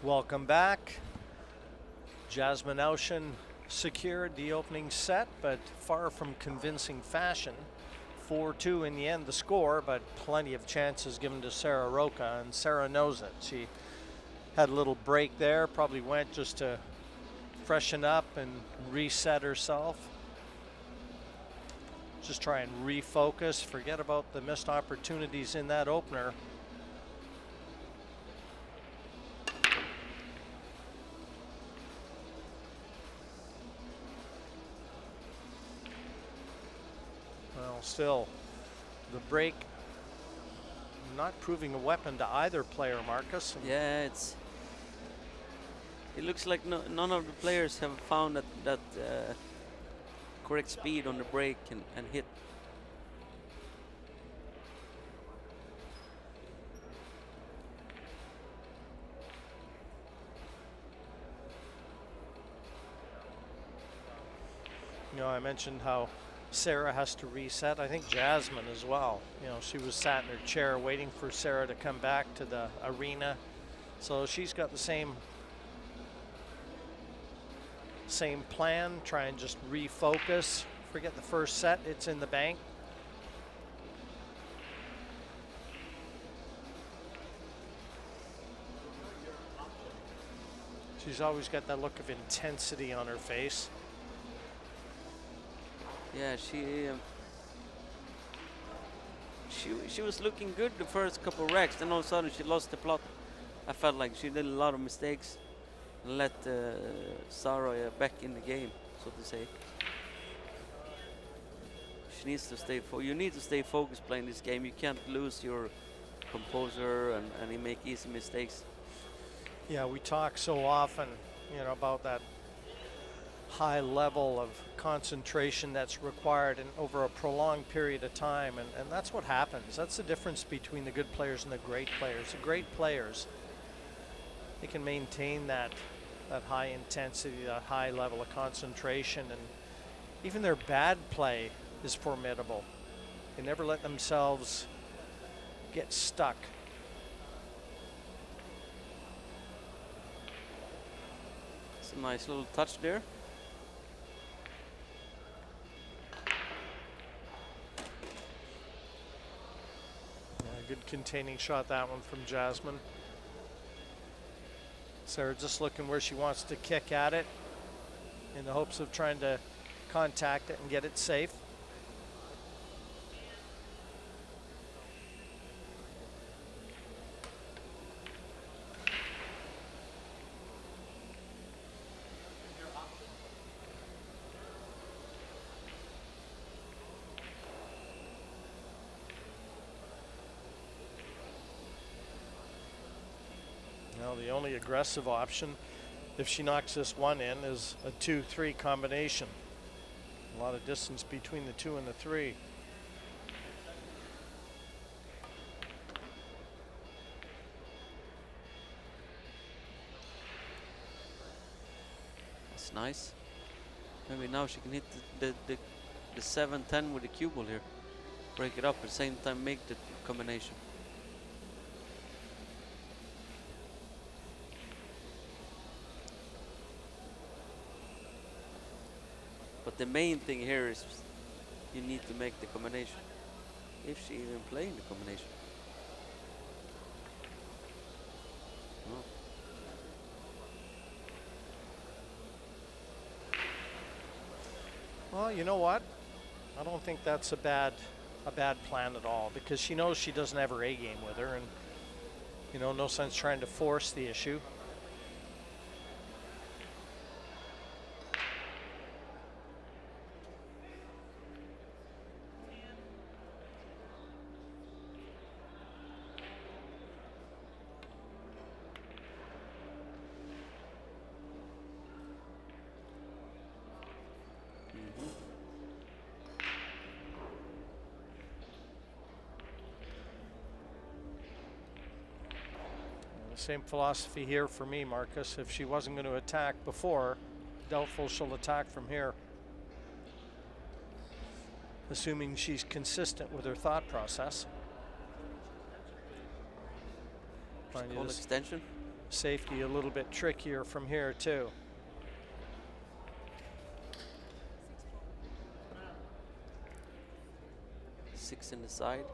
Welcome back. Jasmin Ouschan secured the opening set, but far from convincing fashion. 4-2 in the end, the score, but plenty of chances given to Sara Rocha, and Sara knows it. She had a little break there, probably went just to freshen up and reset herself. Just try and refocus, forget about the missed opportunities in that opener. Well, still, the break not proving a weapon to either player, Marcus. Yeah, it looks like none of the players have found that correct speed on the break and hit. You know, I mentioned how Sara has to reset. I think Jasmin as well. You know, she was sat in her chair waiting for Sara to come back to the arena. So she's got the same plan, try and just refocus. Forget the first set, it's in the bank. She's always got that look of intensity on her face. Yeah, she was looking good the first couple of racks, then all of a sudden she lost the plot. I felt like she did a lot of mistakes and let Sara back in the game, so to say. She needs to stay you need to stay focused playing this game. You can't lose your composure and make easy mistakes. Yeah, we talk so often, you know, about that high level of concentration that's required and over a prolonged period of time, and that's what happens. That's the difference between the good players and the great players. The great players, they can maintain that high intensity, that high level of concentration, and even their bad play is formidable. They never let themselves get stuck. It's a nice little touch there. Good containing shot, that one from Jasmin. Sara just looking where she wants to kick at it in the hopes of trying to contact it and get it safe. Now the only aggressive option, if she knocks this one in, is a 2-3 combination. A lot of distance between the 2 and the 3. That's nice. Maybe now she can hit the 7-10 with the cue ball here. Break it up at the same time, make the combination. But the main thing here is you need to make the combination. If she even playing the combination. No. Well, you know what? I don't think that's a bad plan at all, because she knows she doesn't have her A game with her, and you know, no sense trying to force the issue. Same philosophy here for me, Marcus. If she wasn't going to attack before, doubtful she'll attack from here. Assuming she's consistent with her thought process. Call extension? Safety a little bit trickier from here too. Six in the side.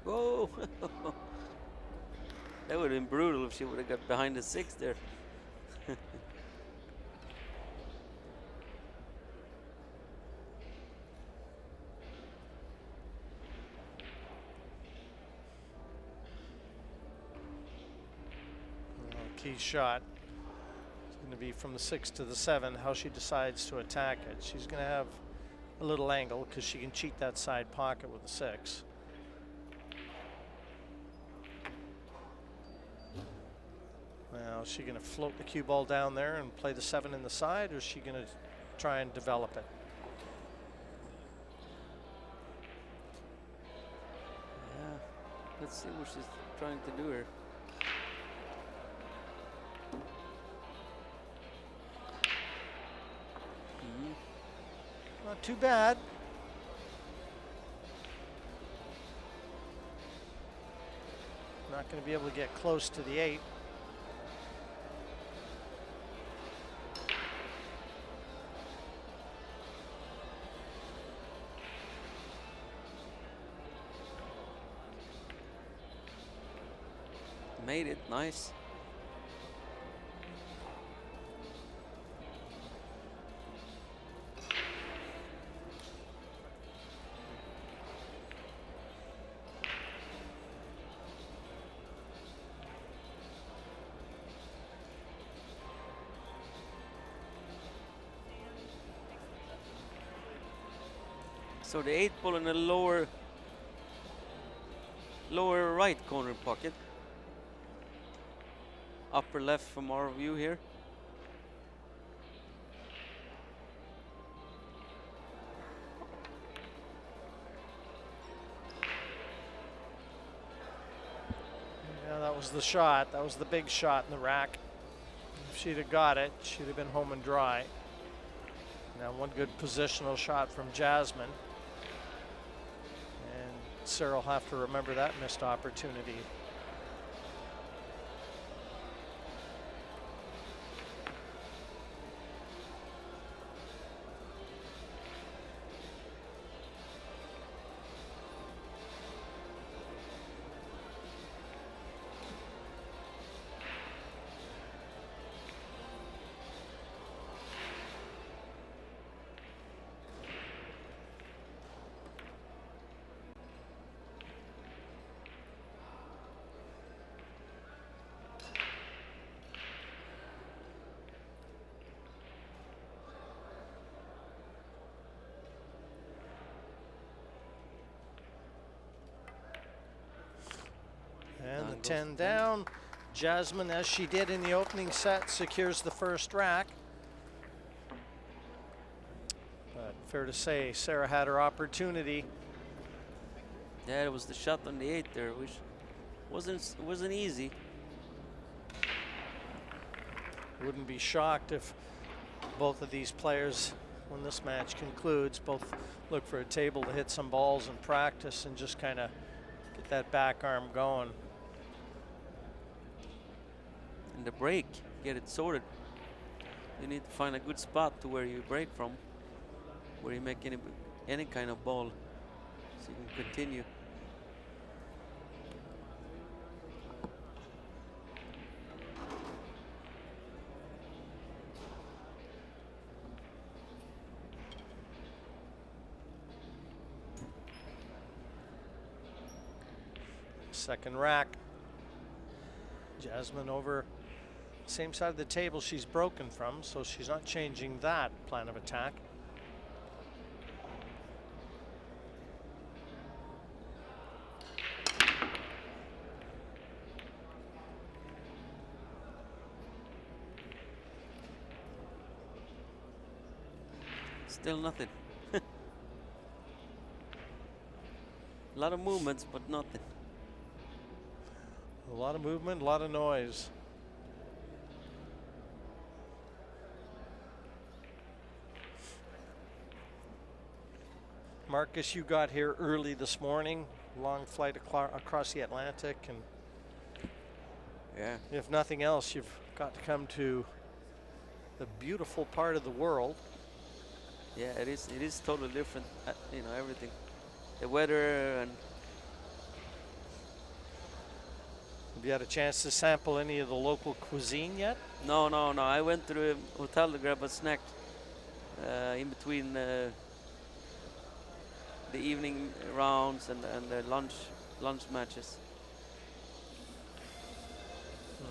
Whoa! That would have been brutal if she would have got behind the six there. Key shot is going to be from the 6 to the 7, how she decides to attack it. She's going to have a little angle because she can cheat that side pocket with the 6. Now, is she going to float the cue ball down there and play the 7 in the side, or is she going to try and develop it? Yeah, let's see what she's trying to do here. Not too bad. Not going to be able to get close to the 8. Made it, nice. So the 8 ball in the lower right corner pocket. Upper left from our view here. Yeah, that was the shot. That was the big shot in the rack. If she'd have got it, she'd have been home and dry. Now one good positional shot from Jasmin. And Sara will have to remember that missed opportunity. And the 10 down. Jasmin, as she did in the opening set, secures the first rack. But fair to say, Sara had her opportunity. Yeah, it was the shot on the 8 there, which wasn't easy. Wouldn't be shocked if both of these players, when this match concludes, both look for a table to hit some balls in practice and just kind of get that back arm going. And the break, get it sorted. You need to find a good spot to where you break from, where you make any kind of ball, so you can continue. Second rack. Jasmin over same side of the table she's broken from, so she's not changing that plan of attack. Still nothing. A lot of movements, but nothing. A lot of movement, a lot of noise. Marcus, you got here early this morning, long flight across the Atlantic, and yeah, if nothing else, you've got to come to the beautiful part of the world. Yeah, it is. It is totally different. You know, everything, the weather, and have you had a chance to sample any of the local cuisine yet? no. I went to the hotel to grab a snack in between the evening rounds and the lunch matches.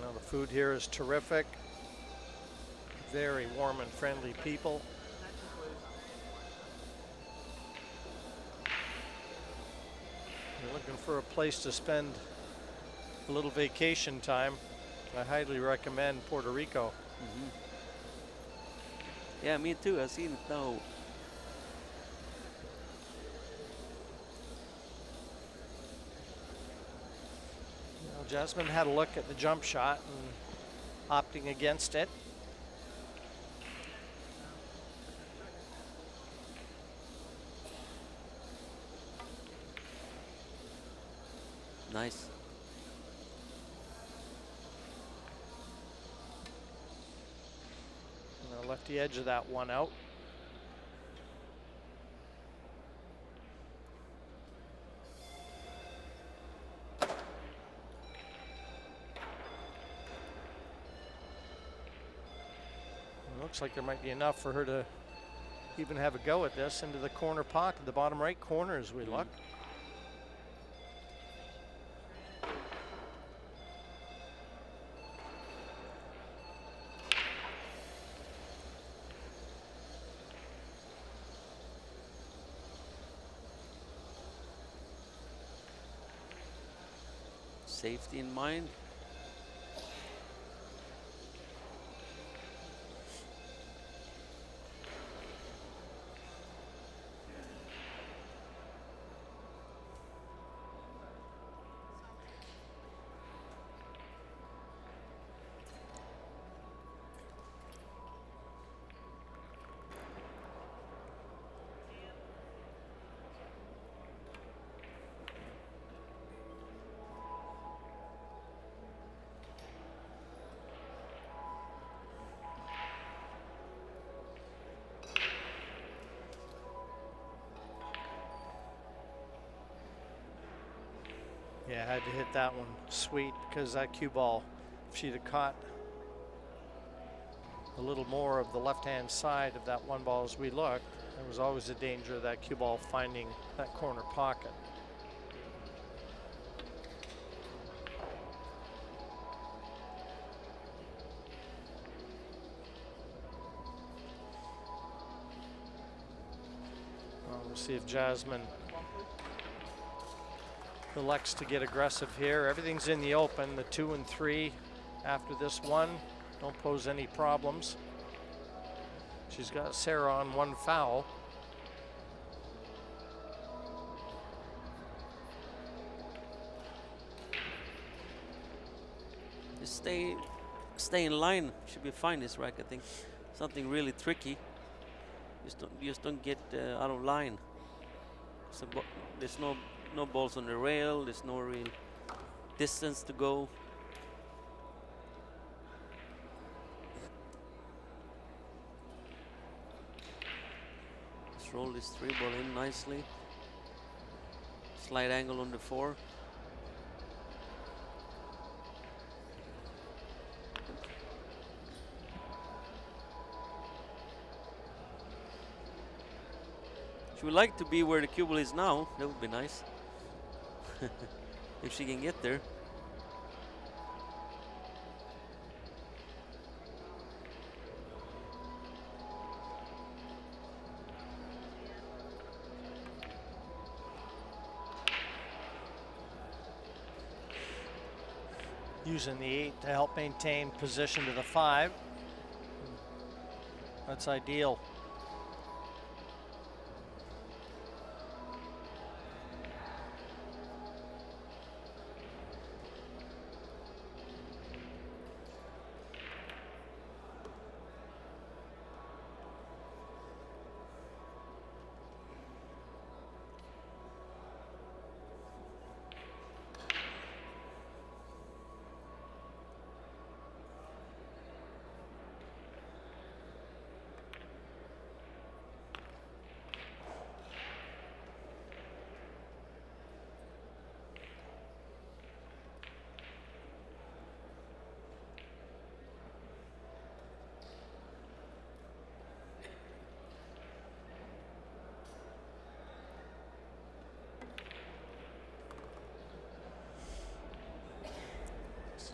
Well, the food here is terrific. Very warm and friendly people. You're looking for a place to spend a little vacation time, I highly recommend Puerto Rico. Mm-hmm. Yeah, me too. I've seen it now. Well, Jasmin had a look at the jump shot and opting against it. Nice. And I left the edge of that one out. It looks like there might be enough for her to even have a go at this into the corner pocket, the bottom right corner as we look. Safety in mind. Yeah, I had to hit that one sweet because that cue ball, if she'd have caught a little more of the left-hand side of that one ball as we looked, there was always a danger of that cue ball finding that corner pocket. Well, we'll see if Jasmin elects to get aggressive here. Everything's in the open. The 2 and 3 after this one don't pose any problems. She's got Sara on one foul. Just stay in line. Should be fine this rack, I think. Something really tricky. Just don't get out of line. So there's no balls on the rail. There's no real distance to go. Just roll this 3 ball in nicely. Slight angle on the 4. She would like to be where the cue ball is now. That would be nice. if she can get there. Using the 8 to help maintain position to the 5. That's ideal.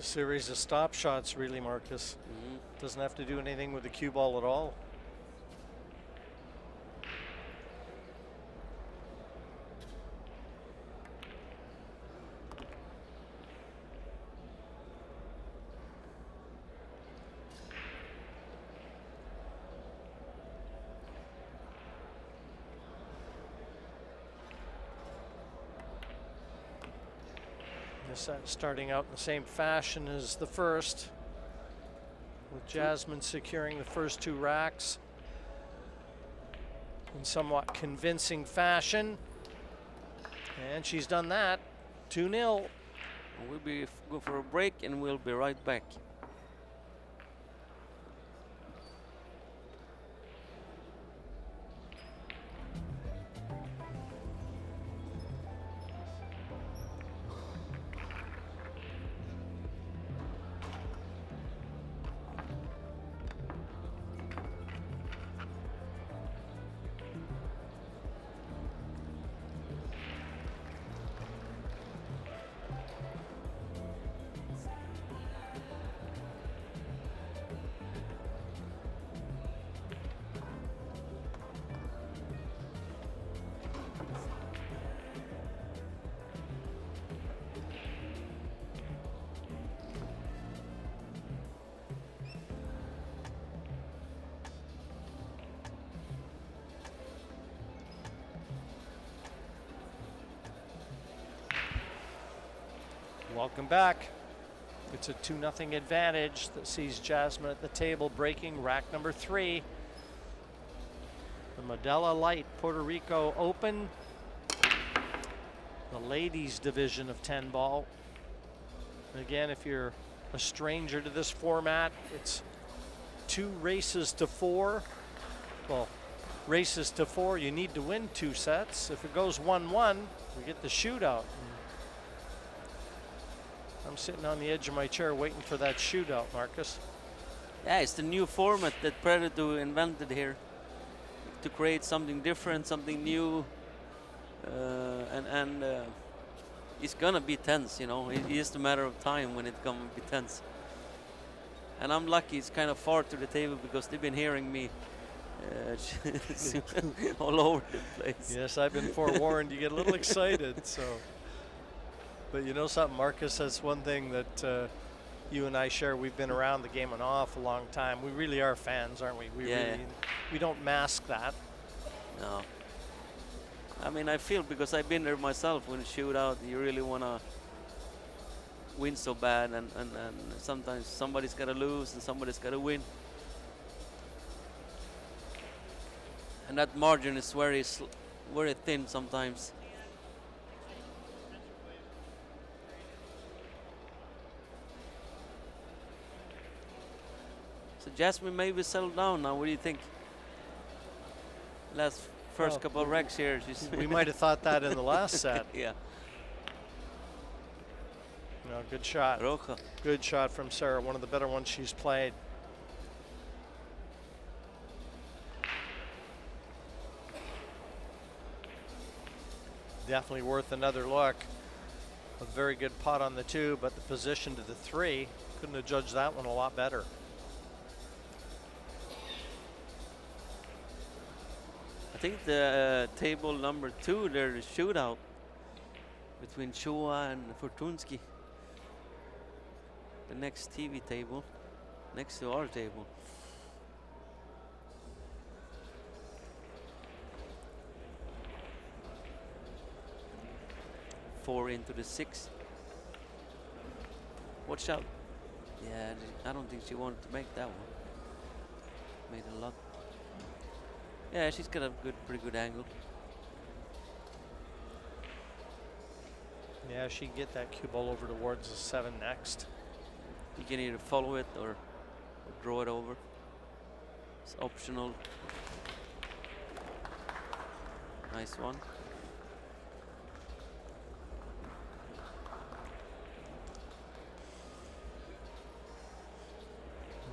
Series of stop shots, really, Marcus. Doesn't have to do anything with the cue ball at all. Set starting out in the same fashion as the first, with Jasmin securing the first 2 racks in somewhat convincing fashion. And she's done that. 2-0. We'll go for a break and we'll be right back. Welcome back. It's a 2-0 advantage that sees Jasmin at the table breaking rack number 3. The Medalla Light Puerto Rico Open, the ladies division of 10 ball. Again, if you're a stranger to this format, it's 2 races to 4. Well, races to 4, you need to win 2 sets. If it goes 1-1, we get the shootout. I'm sitting on the edge of my chair waiting for that shootout, Marcus. Yeah, it's the new format that Predator invented here to create something different, something new, and it's gonna be tense, you know. It's just a matter of time when it's gonna be tense. And I'm lucky it's kind of far to the table because they've been hearing me all over the place. Yes, I've been forewarned. You get a little excited, so. But you know something, Marcus, that's one thing that you and I share. We've been around the game and off a long time. We really are fans, aren't we? We don't mask that. No. I mean, I feel, because I've been there myself, when a shootout, you really want to win so bad, and sometimes somebody's got to lose and somebody's got to win. And that margin is very thin sometimes. So Jasmin maybe settle down now. What do you think? First couple of racks here. We might have thought that in the last set. Yeah. No, good shot. Rocha. Good shot from Sara. One of the better ones she's played. Definitely worth another look. A very good pot on the 2, but the position to the 3, couldn't have judged that one a lot better. I think the table number 2, there's a shootout between Chua and Fortunsky. The next TV table, next to our table. Four into the 6. Watch out. Yeah, I don't think she wanted to make that one. Made a lot. Yeah, she's got a pretty good angle. Yeah, she can get that cue ball over towards the 7 next. You can either follow it or draw it over. It's optional. Nice one.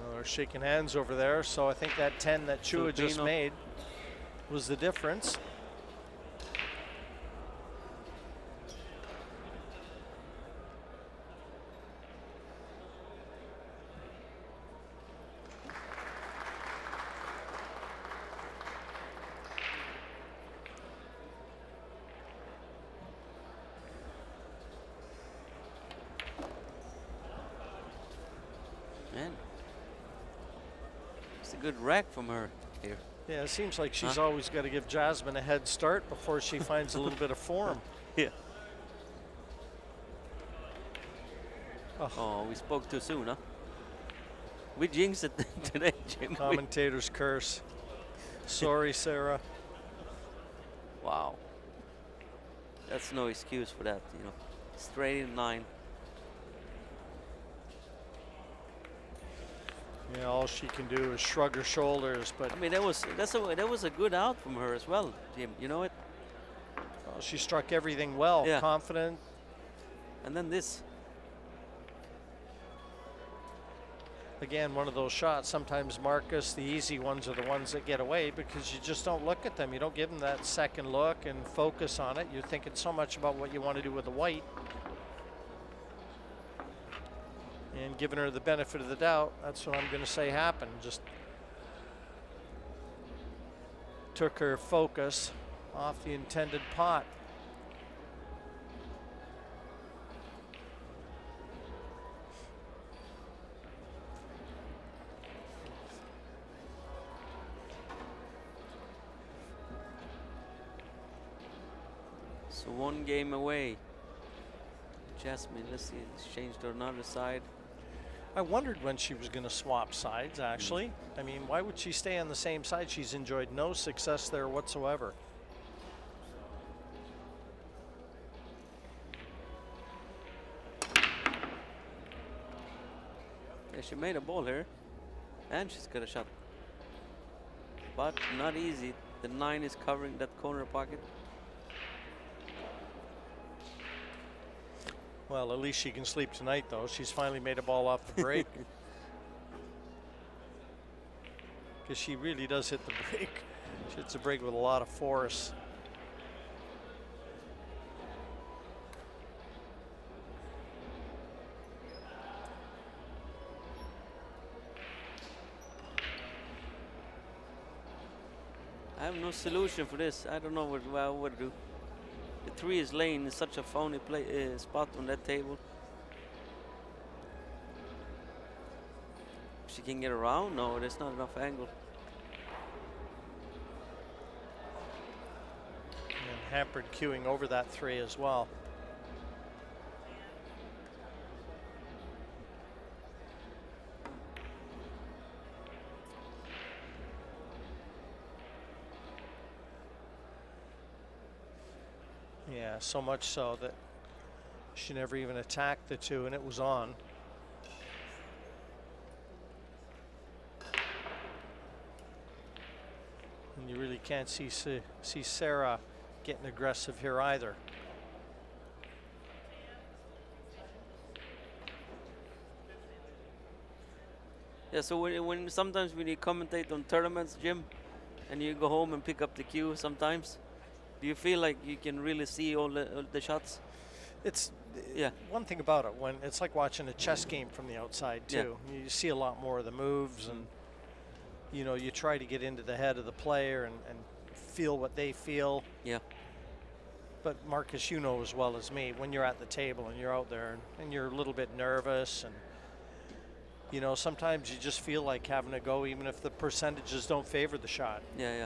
Well, they're shaking hands over there, so I think that 10 that Chua just Filipino. made was the difference. Man, it's a good rack from her here. Yeah, it seems like she's always got to give Jasmin a head start before she finds a little bit of form. Yeah. Oh, we spoke too soon, huh? We jinxed it today, Jim. Commentator's curse. Sorry, Sara. Wow. That's no excuse for that, you know. Straight in 9. Yeah, all she can do is shrug her shoulders, but I mean, that was a good out from her as well, Jim. You know it. well, she struck everything well, Yeah. confident. And then this. Again, one of those shots. Sometimes, Marcus, the easy ones are the ones that get away because you just don't look at them. You don't give them that second look and focus on it. You're thinking so much about what you want to do with the white. And giving her the benefit of the doubt, that's what I'm going to say happened. Just took her focus off the intended pot. So 1 game away. Jasmin, let's see, it's changed to another side. I wondered when she was going to swap sides, actually. I mean, why would she stay on the same side? She's enjoyed no success there whatsoever. Yeah, she made a ball here. And she's got a shot. But not easy. The 9 is covering that corner pocket. Well, at least she can sleep tonight, though. She's finally made a ball off the break. Because she really does hit the break. She hits the break with a lot of force. I have no solution for this. I don't know what I would do. The 3 is laying in such a phony spot on that table. She can get around? No, there's not enough angle. And hampered queuing over that 3 as well. Yeah, so much so that she never even attacked the 2, and it was on. And you really can't see Sara getting aggressive here either. Yeah, so when sometimes when you commentate on tournaments, Jim, and you go home and pick up the cue sometimes, do you feel like you can really see all the shots? It's Yeah. One thing about it, when it's like watching a chess game from the outside too. You see a lot more of the moves, and you know, you try to get into the head of the player and feel what they feel. Yeah. But Marcus, you know as well as me, when you're at the table and you're out there and you're a little bit nervous, and you know, sometimes you just feel like having a go, even if the percentages don't favor the shot. Yeah, yeah.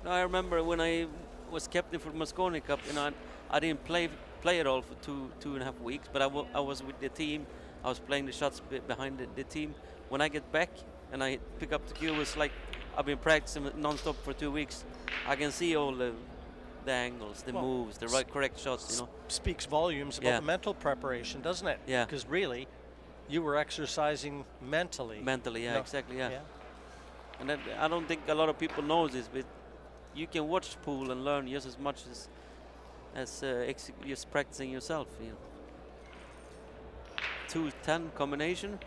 No, I remember when I was captain for Moscone Cup, you know, I didn't play at all for 2.5 weeks, but I was with the team. I was playing the shots behind the team. When I get back and I pick up the cue, it's like I've been practicing non-stop for 2 weeks. I can see all the angles, the moves, the correct shots, you know. Speaks volumes about the mental preparation, doesn't it? Yeah. Because really, you were exercising mentally. Mentally, yeah, exactly, yeah. And that, I don't think a lot of people know this, but you can watch pool and learn just as much as just practicing yourself, you know. 2-10 combination.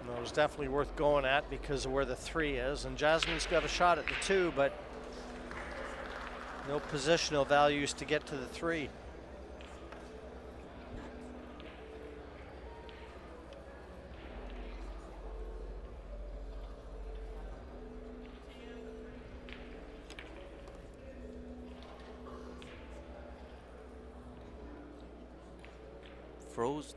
It was definitely worth going at because of where the 3 is, and Jasmin's got a shot at the 2, but no positional values to get to the 3. Froze.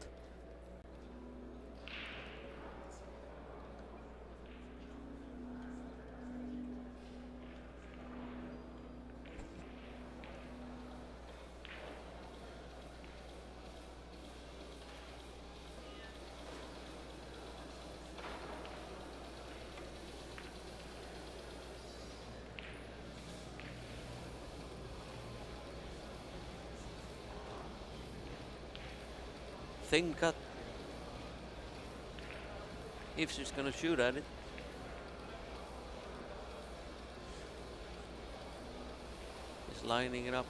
Thin cut. If she's gonna shoot at it. Just lining it up.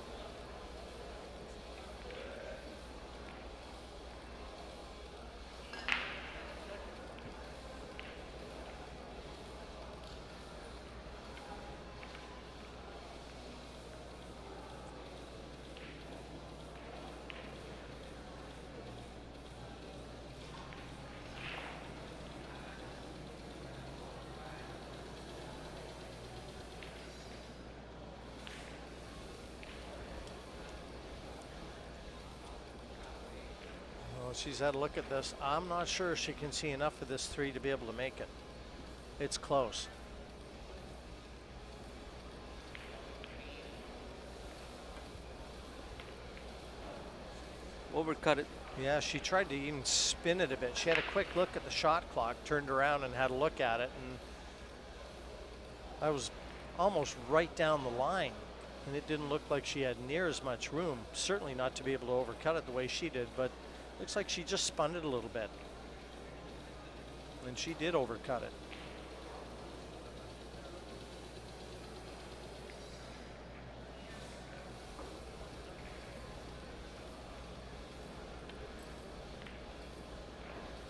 She's had a look at this. I'm not sure she can see enough of this 3 to be able to make it. It's close. Overcut it. Yeah, she tried to even spin it a bit. She had a quick look at the shot clock, turned around and had a look at it, and I was almost right down the line, and it didn't look like she had near as much room. Certainly not to be able to overcut it the way she did, but looks like she just spun it a little bit. And she did overcut it.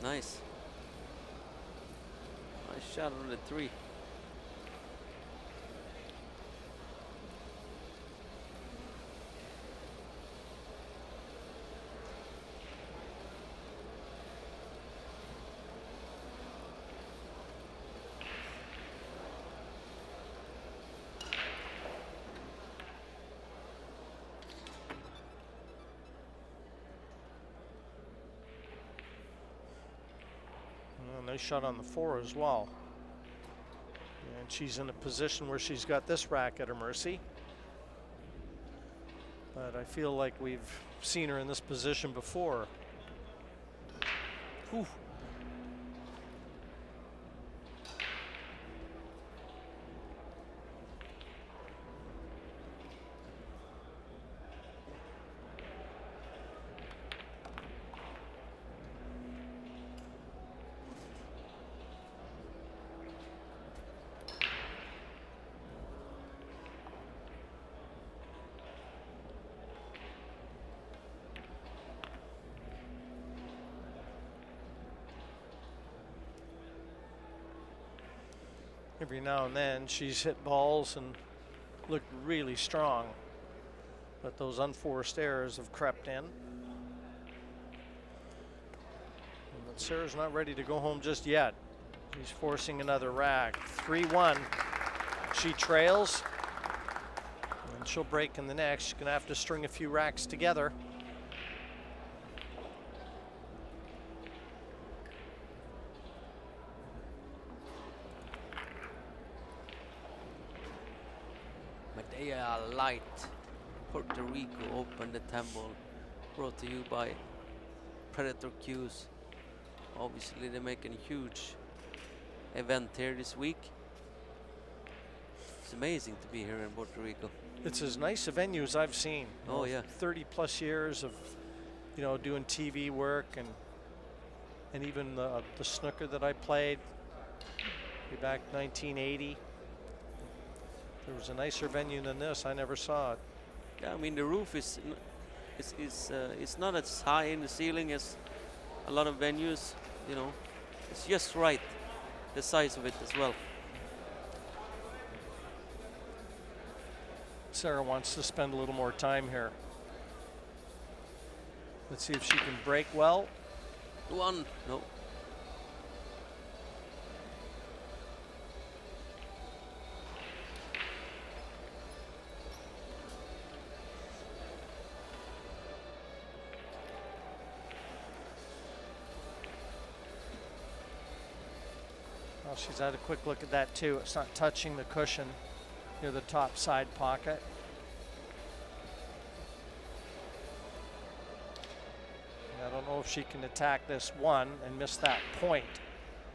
Nice. Nice shot on the 3. Nice shot on the 4 as well. And she's in a position where she's got this rack at her mercy. But I feel like we've seen her in this position before. Whew. Every now and then she's hit balls and looked really strong, but those unforced errors have crept in. But Sara's not ready to go home just yet. She's forcing another rack. 3-1. She trails, and she'll break in the next. She's gonna have to string a few racks together. Medalla Light, Puerto Rico Open, the Temple, brought to you by Predator Q's. Obviously they're making a huge event here this week. It's amazing to be here in Puerto Rico. It's as nice a venue as I've seen. Oh yeah. 30 plus years of, you know, doing TV work and even the snooker that I played way back 1980. There was a nicer venue than this. I never saw it. Yeah, I mean the roof is it's not as high in the ceiling as a lot of venues. You know, it's just right, the size of it as well. Sara wants to spend a little more time here. Let's see if she can break well. One, no. Well, she's had a quick look at that too. It's not touching the cushion near the top side pocket. I don't know if she can attack this one and miss that point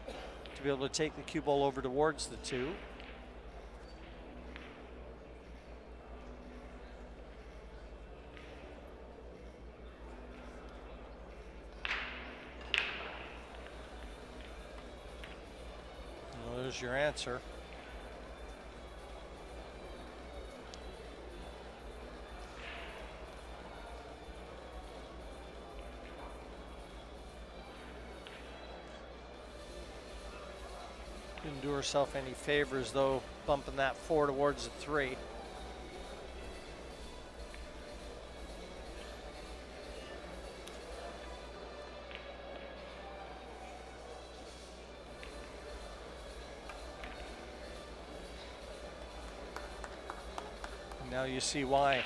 to be able to take the cue ball over towards the two. Well, there's your answer. Didn't do herself any favors though, bumping that 4 towards the 3. And now you see why.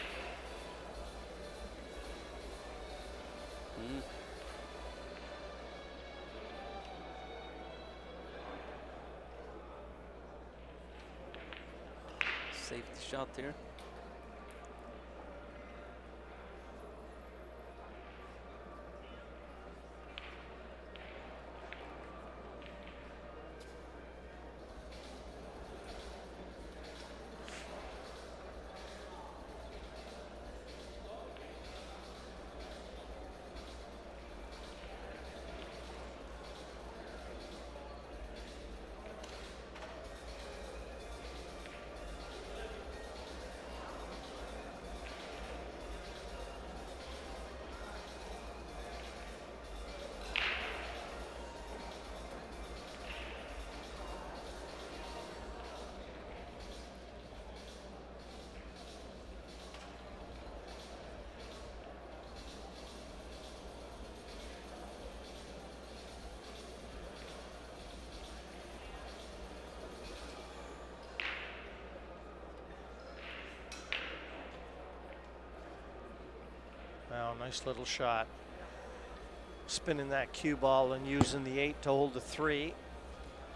Safety shot here. Wow, nice little shot. Spinning that cue ball and using the 8 to hold the 3.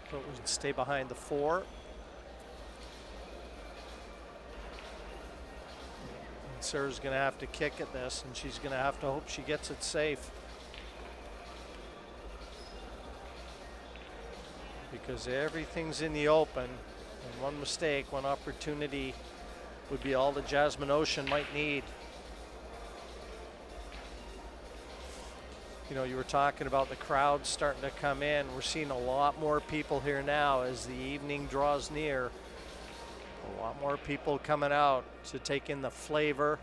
So it would stay behind the 4. And Sara's going to have to kick at this, and she's going to have to hope she gets it safe. Because everything's in the open, and one mistake, one opportunity would be all that Jasmin Ouschan might need. You know, you were talking about the crowd starting to come in. We're seeing a lot more people here now as the evening draws near. A lot more people coming out to take in the flavor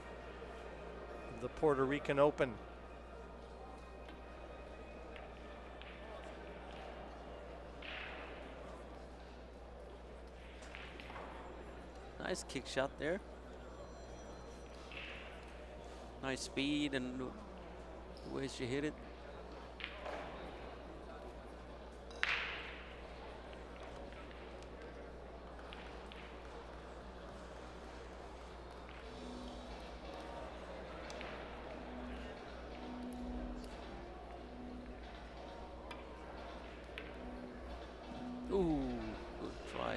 of the Puerto Rican Open. Nice kick shot there. Nice speed and the way she hit it. Ooh, good try.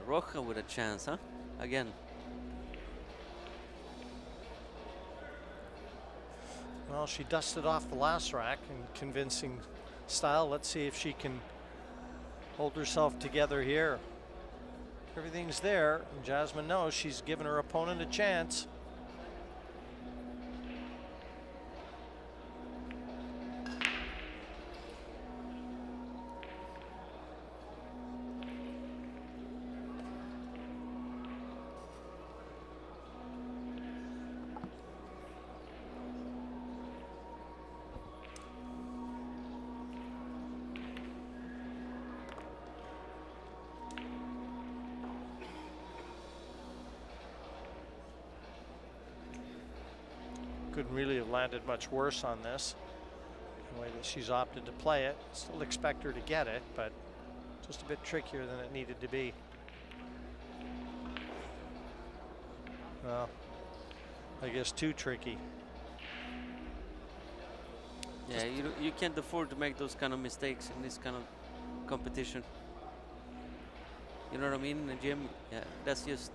Rocha with a chance, huh? Again. Well, she dusted off the last rack in convincing style. Let's see if she can hold herself together here. Everything's there, and Jasmin knows she's given her opponent a chance. Couldn't really have landed much worse on this. The way that she's opted to play it. Still expect her to get it, but just a bit trickier than it needed to be. Well, I guess too tricky. Yeah, you can't afford to make those kind of mistakes in this kind of competition. You know what I mean? In the gym, yeah, that's just,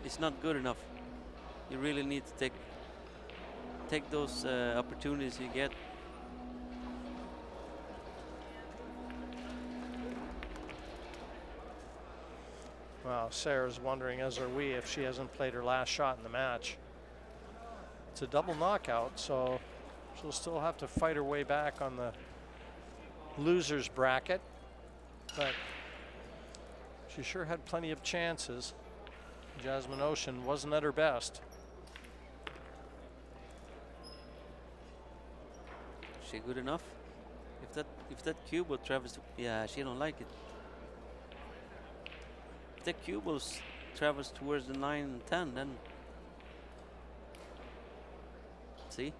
it's not good enough. You really need to take those opportunities you get. Well, Sarah's wondering, as are we, if she hasn't played her last shot in the match. It's a double knockout, so she'll still have to fight her way back on the losers bracket, but she sure had plenty of chances. Jasmin Ouschan wasn't at her best. Is she good enough? If that cube will travels to, yeah, she don't like it. If that cube will travels towards the 9 and 10, then see.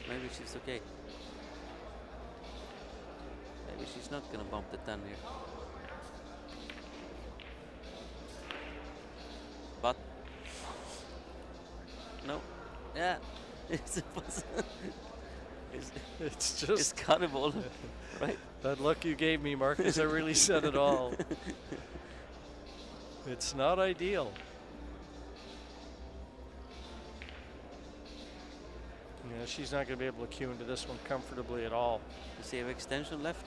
Maybe she's okay. Maybe she's not gonna bump the 10 here. But no, yeah, it's just cuttable, right? That look you gave me, Marcus, that really said it all. It's not ideal. Yeah, she's not going to be able to cue into this one comfortably at all. You see, have extension left.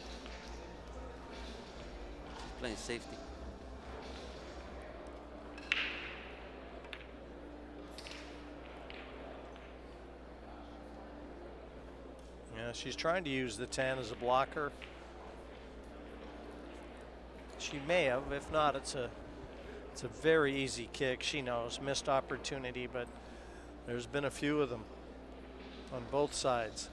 She's playing safety. Yeah, she's trying to use the 10 as a blocker. She may have. If not, it's a very easy kick. She knows, missed opportunity, but there's been a few of them on both sides.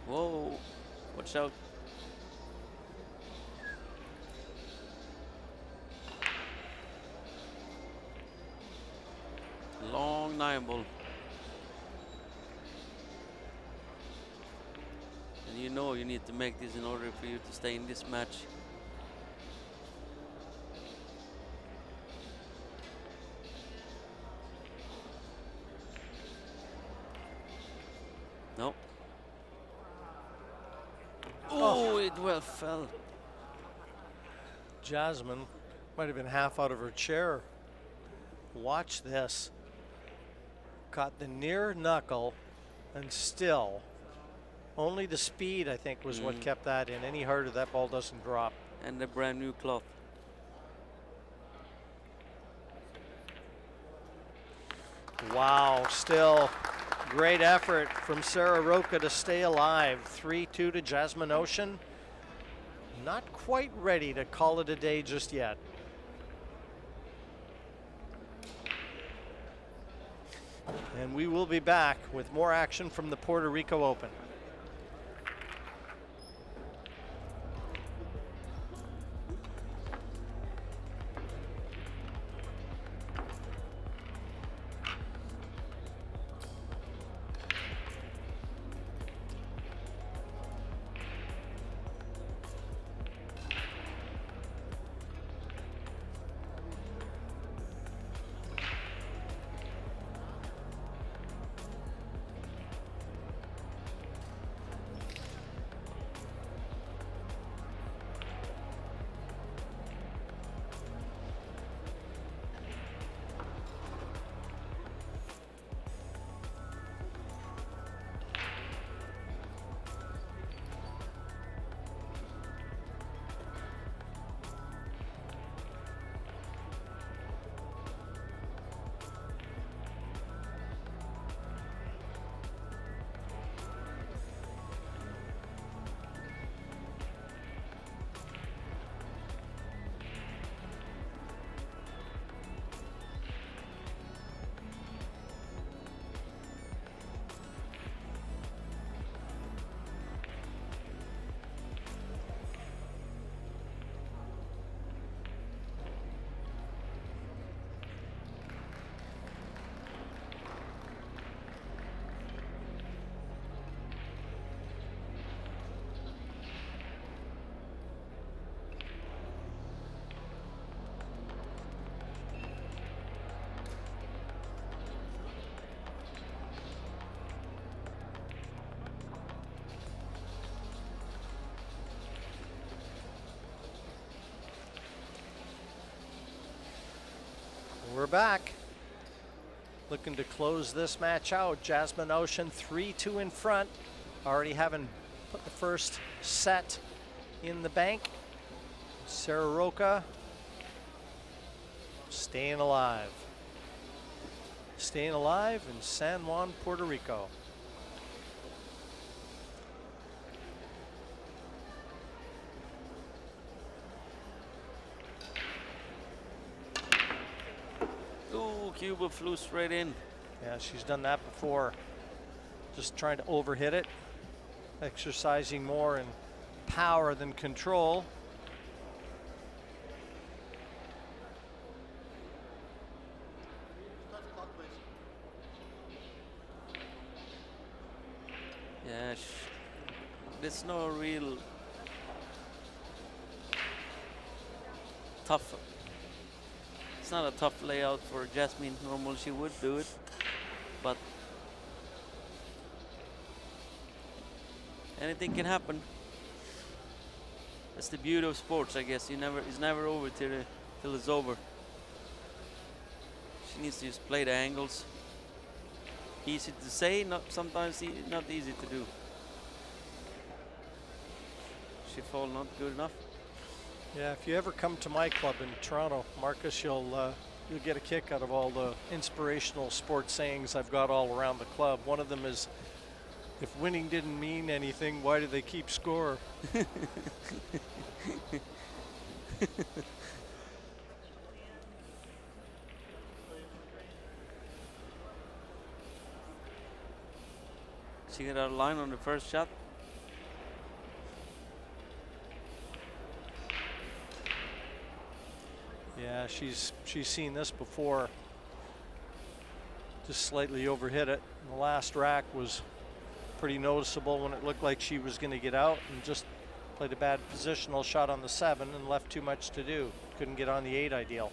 Whoa, watch out. Long 9 ball. And you know you need to make this in order for you to stay in this match. No. Oh, it well fell. Jasmin might have been half out of her chair. Watch this. Caught the near knuckle and still only the speed, I think, was what kept that in. Any harder, that ball doesn't drop. And the brand new cloth. Wow, still great effort from Sara Rocha to stay alive. 3-2 to Jasmin Ouschan. Not quite ready to call it a day just yet. And we will be back with more action from the Puerto Rico Open. We're back. Looking to close this match out. Jasmin Ouschan 3-2 in front. Already having put the first set in the bank. Sara Rocha staying alive. Staying alive in San Juan, Puerto Rico. Cuba flew straight in. Yeah, she's done that before. Just trying to overhit it. Exercising more in power than control. Yeah, there's no real tough. It's not a tough layout for Jasmin. Normally she would do it, but anything can happen. That's the beauty of sports, I guess. It's never over till it's over. She needs to just play the angles. Easy to say, sometimes not easy to do. She fall not good enough. Yeah, if you ever come to my club in Toronto, Marcus, you'll get a kick out of all the inspirational sports sayings I've got all around the club. One of them is, if winning didn't mean anything, why do they keep score? She got out of line on the first shot. Yeah, she's seen this before. Just slightly overhit it. The last rack was pretty noticeable when it looked like she was going to get out, and just played a bad positional shot on the 7 and left too much to do. Couldn't get on the 8 ideal.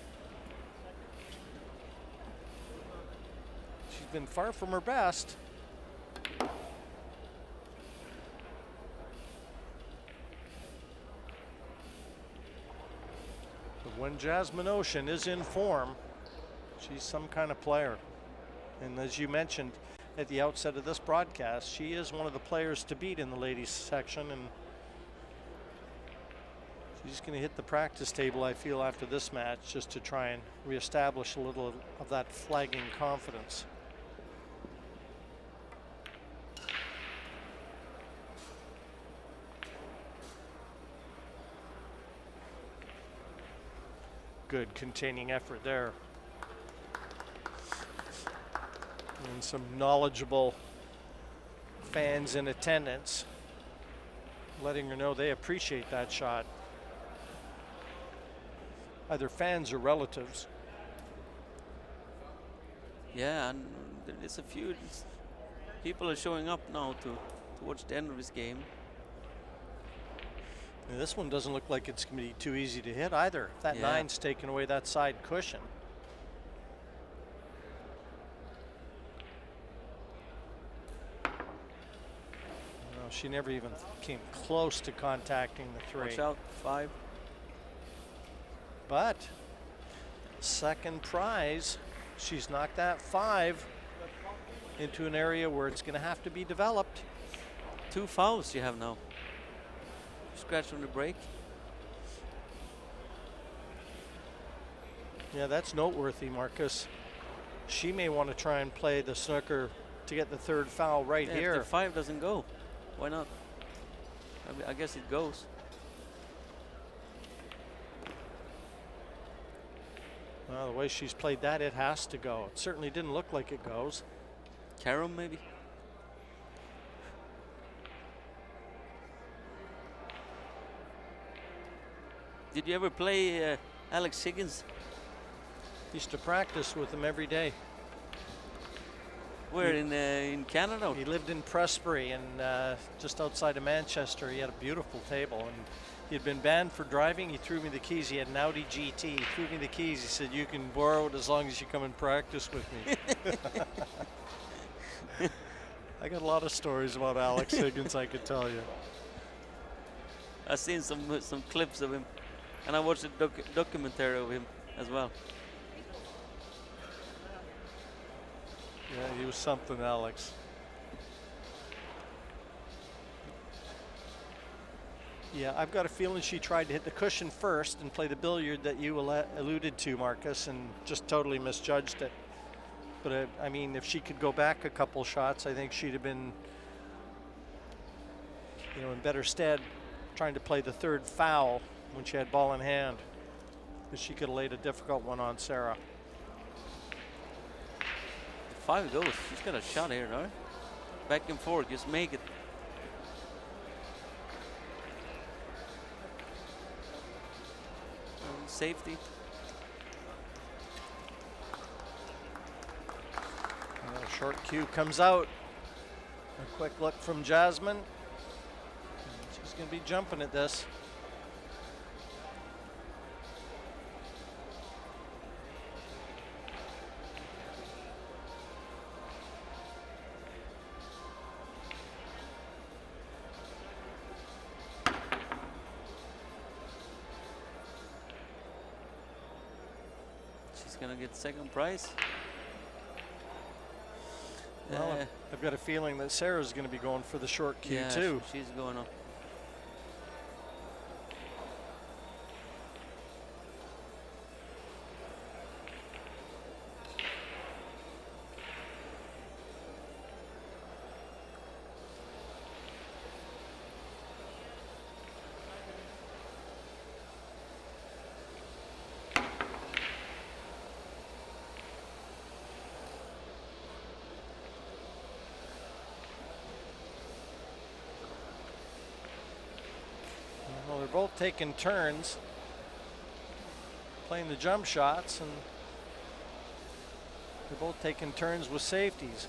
She's been far from her best. When Jasmin Ouschan is in form, she's some kind of player. And as you mentioned at the outset of this broadcast, she is one of the players to beat in the ladies section, and she's going to hit the practice table, I feel, after this match, just to try and reestablish a little of that flagging confidence. good containing effort there. And some knowledgeable fans in attendance letting her know they appreciate that shot. Either fans or relatives. Yeah, and there's a few people are showing up now to watch the end of this game. And this one doesn't look like it's going to be too easy to hit either. That nine's taking away that side cushion. No, she never even came close to contacting the 3. Watch out, 5. But second prize, she's knocked that 5 into an area where it's going to have to be developed. 2 fouls you have now. Scratch on the break. Yeah, that's noteworthy, Marcus. She may want to try and play the snooker to get the 3rd foul right here. If the 5 doesn't go, why not? I guess it goes. Well, the way she's played that, it has to go. It certainly didn't look like it goes. Carom, maybe? Did you ever play Alex Higgins? Used to practice with him every day. Where, in Canada? He lived in Prestbury and just outside of Manchester. He had a beautiful table, and he had been banned for driving. He threw me the keys. He had an Audi GT. He threw me the keys. He said, "You can borrow it as long as you come and practice with me." I got a lot of stories about Alex Higgins, I could tell you. I've seen some clips of him, and I watched a documentary of him as well. Yeah, he was something, Alex. Yeah, I've got a feeling she tried to hit the cushion first and play the billiard that you alluded to, Marcus, and just totally misjudged it. But I mean, if she could go back a couple shots, I think she'd have been, you know, in better stead trying to play the 3rd foul when she had ball in hand, because she could have laid a difficult one on Sara. 5 goes. She's got a shot here, no? Back and forth, just make it. Safety. Short cue comes out. A quick look from Jasmin. She's going to be jumping at this. She's gonna get 2nd prize. Well, I've got a feeling that Sarah's going to be going for the short cue too. She's going up. Well, they're both taking turns playing the jump shots, and they're both taking turns with safeties.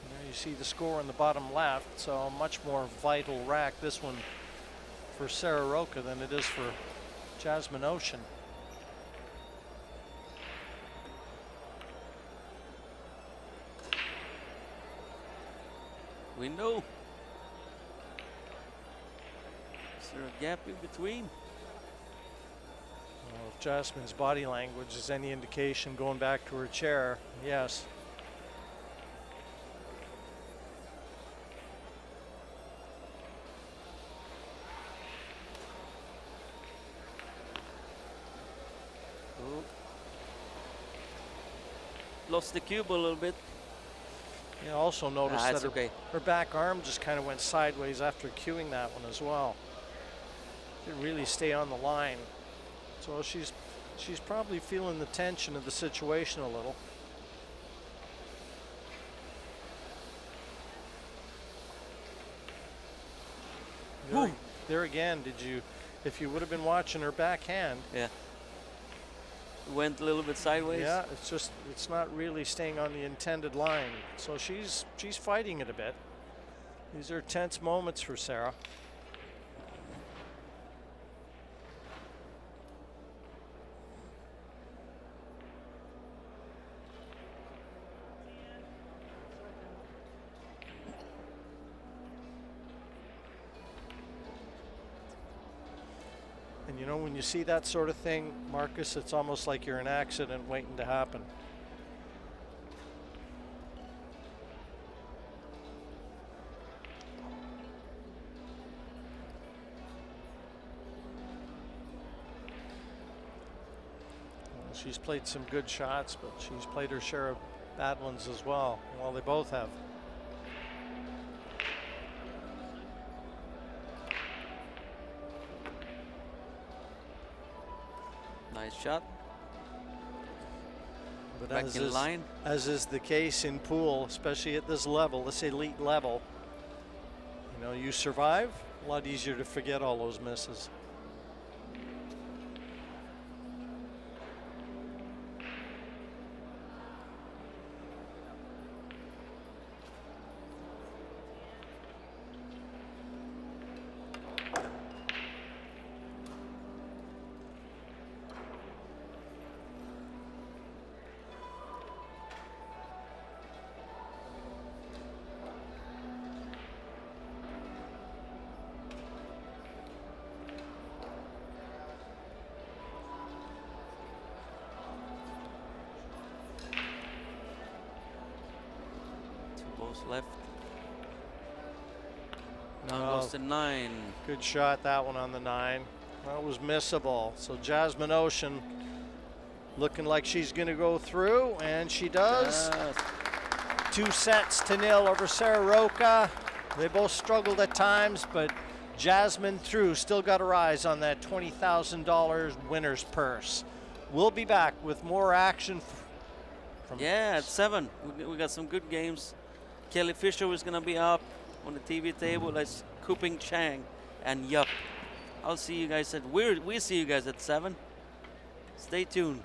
And there you see the score on the bottom left, so a much more vital rack, this one for Sara Rocha than it is for Jasmin Ouschan. Window. Is there a gap in between? Well, if Jasmin's body language is any indication, going back to her chair, yes. Oh. Lost the cube a little bit. Yeah, also notice that okay. her back arm just kind of went sideways after cueing that one as well. Didn't really stay on the line. So she's probably feeling the tension of the situation a little. There again, if you would have been watching her backhand. Yeah. Went a little bit sideways. Yeah, it's not really staying on the intended line. So she's fighting it a bit. These are tense moments for Sara. And you know, when you see that sort of thing, Marcus, it's almost like you're an accident waiting to happen. Well, she's played some good shots, but she's played her share of bad ones as well. Well, they both have. Nice shot. But Back in line. As is the case in pool, especially at this level, this elite level, you know, you survive, a lot easier to forget all those misses. Left. Now goes to 9. Good shot, that one on the 9. That was missable. So Jasmin Ouschan looking like she's going to go through, and she does. 2-0 over Sara Rocha. They both struggled at times, but Jasmin through, still got her eyes on that $20,000 winner's purse. We'll be back with more action. At 7. We got some good games. Kelly Fisher was going to be up on the TV table as Kuping Chang and Yup. I'll see you guys we see you guys at 7. Stay tuned.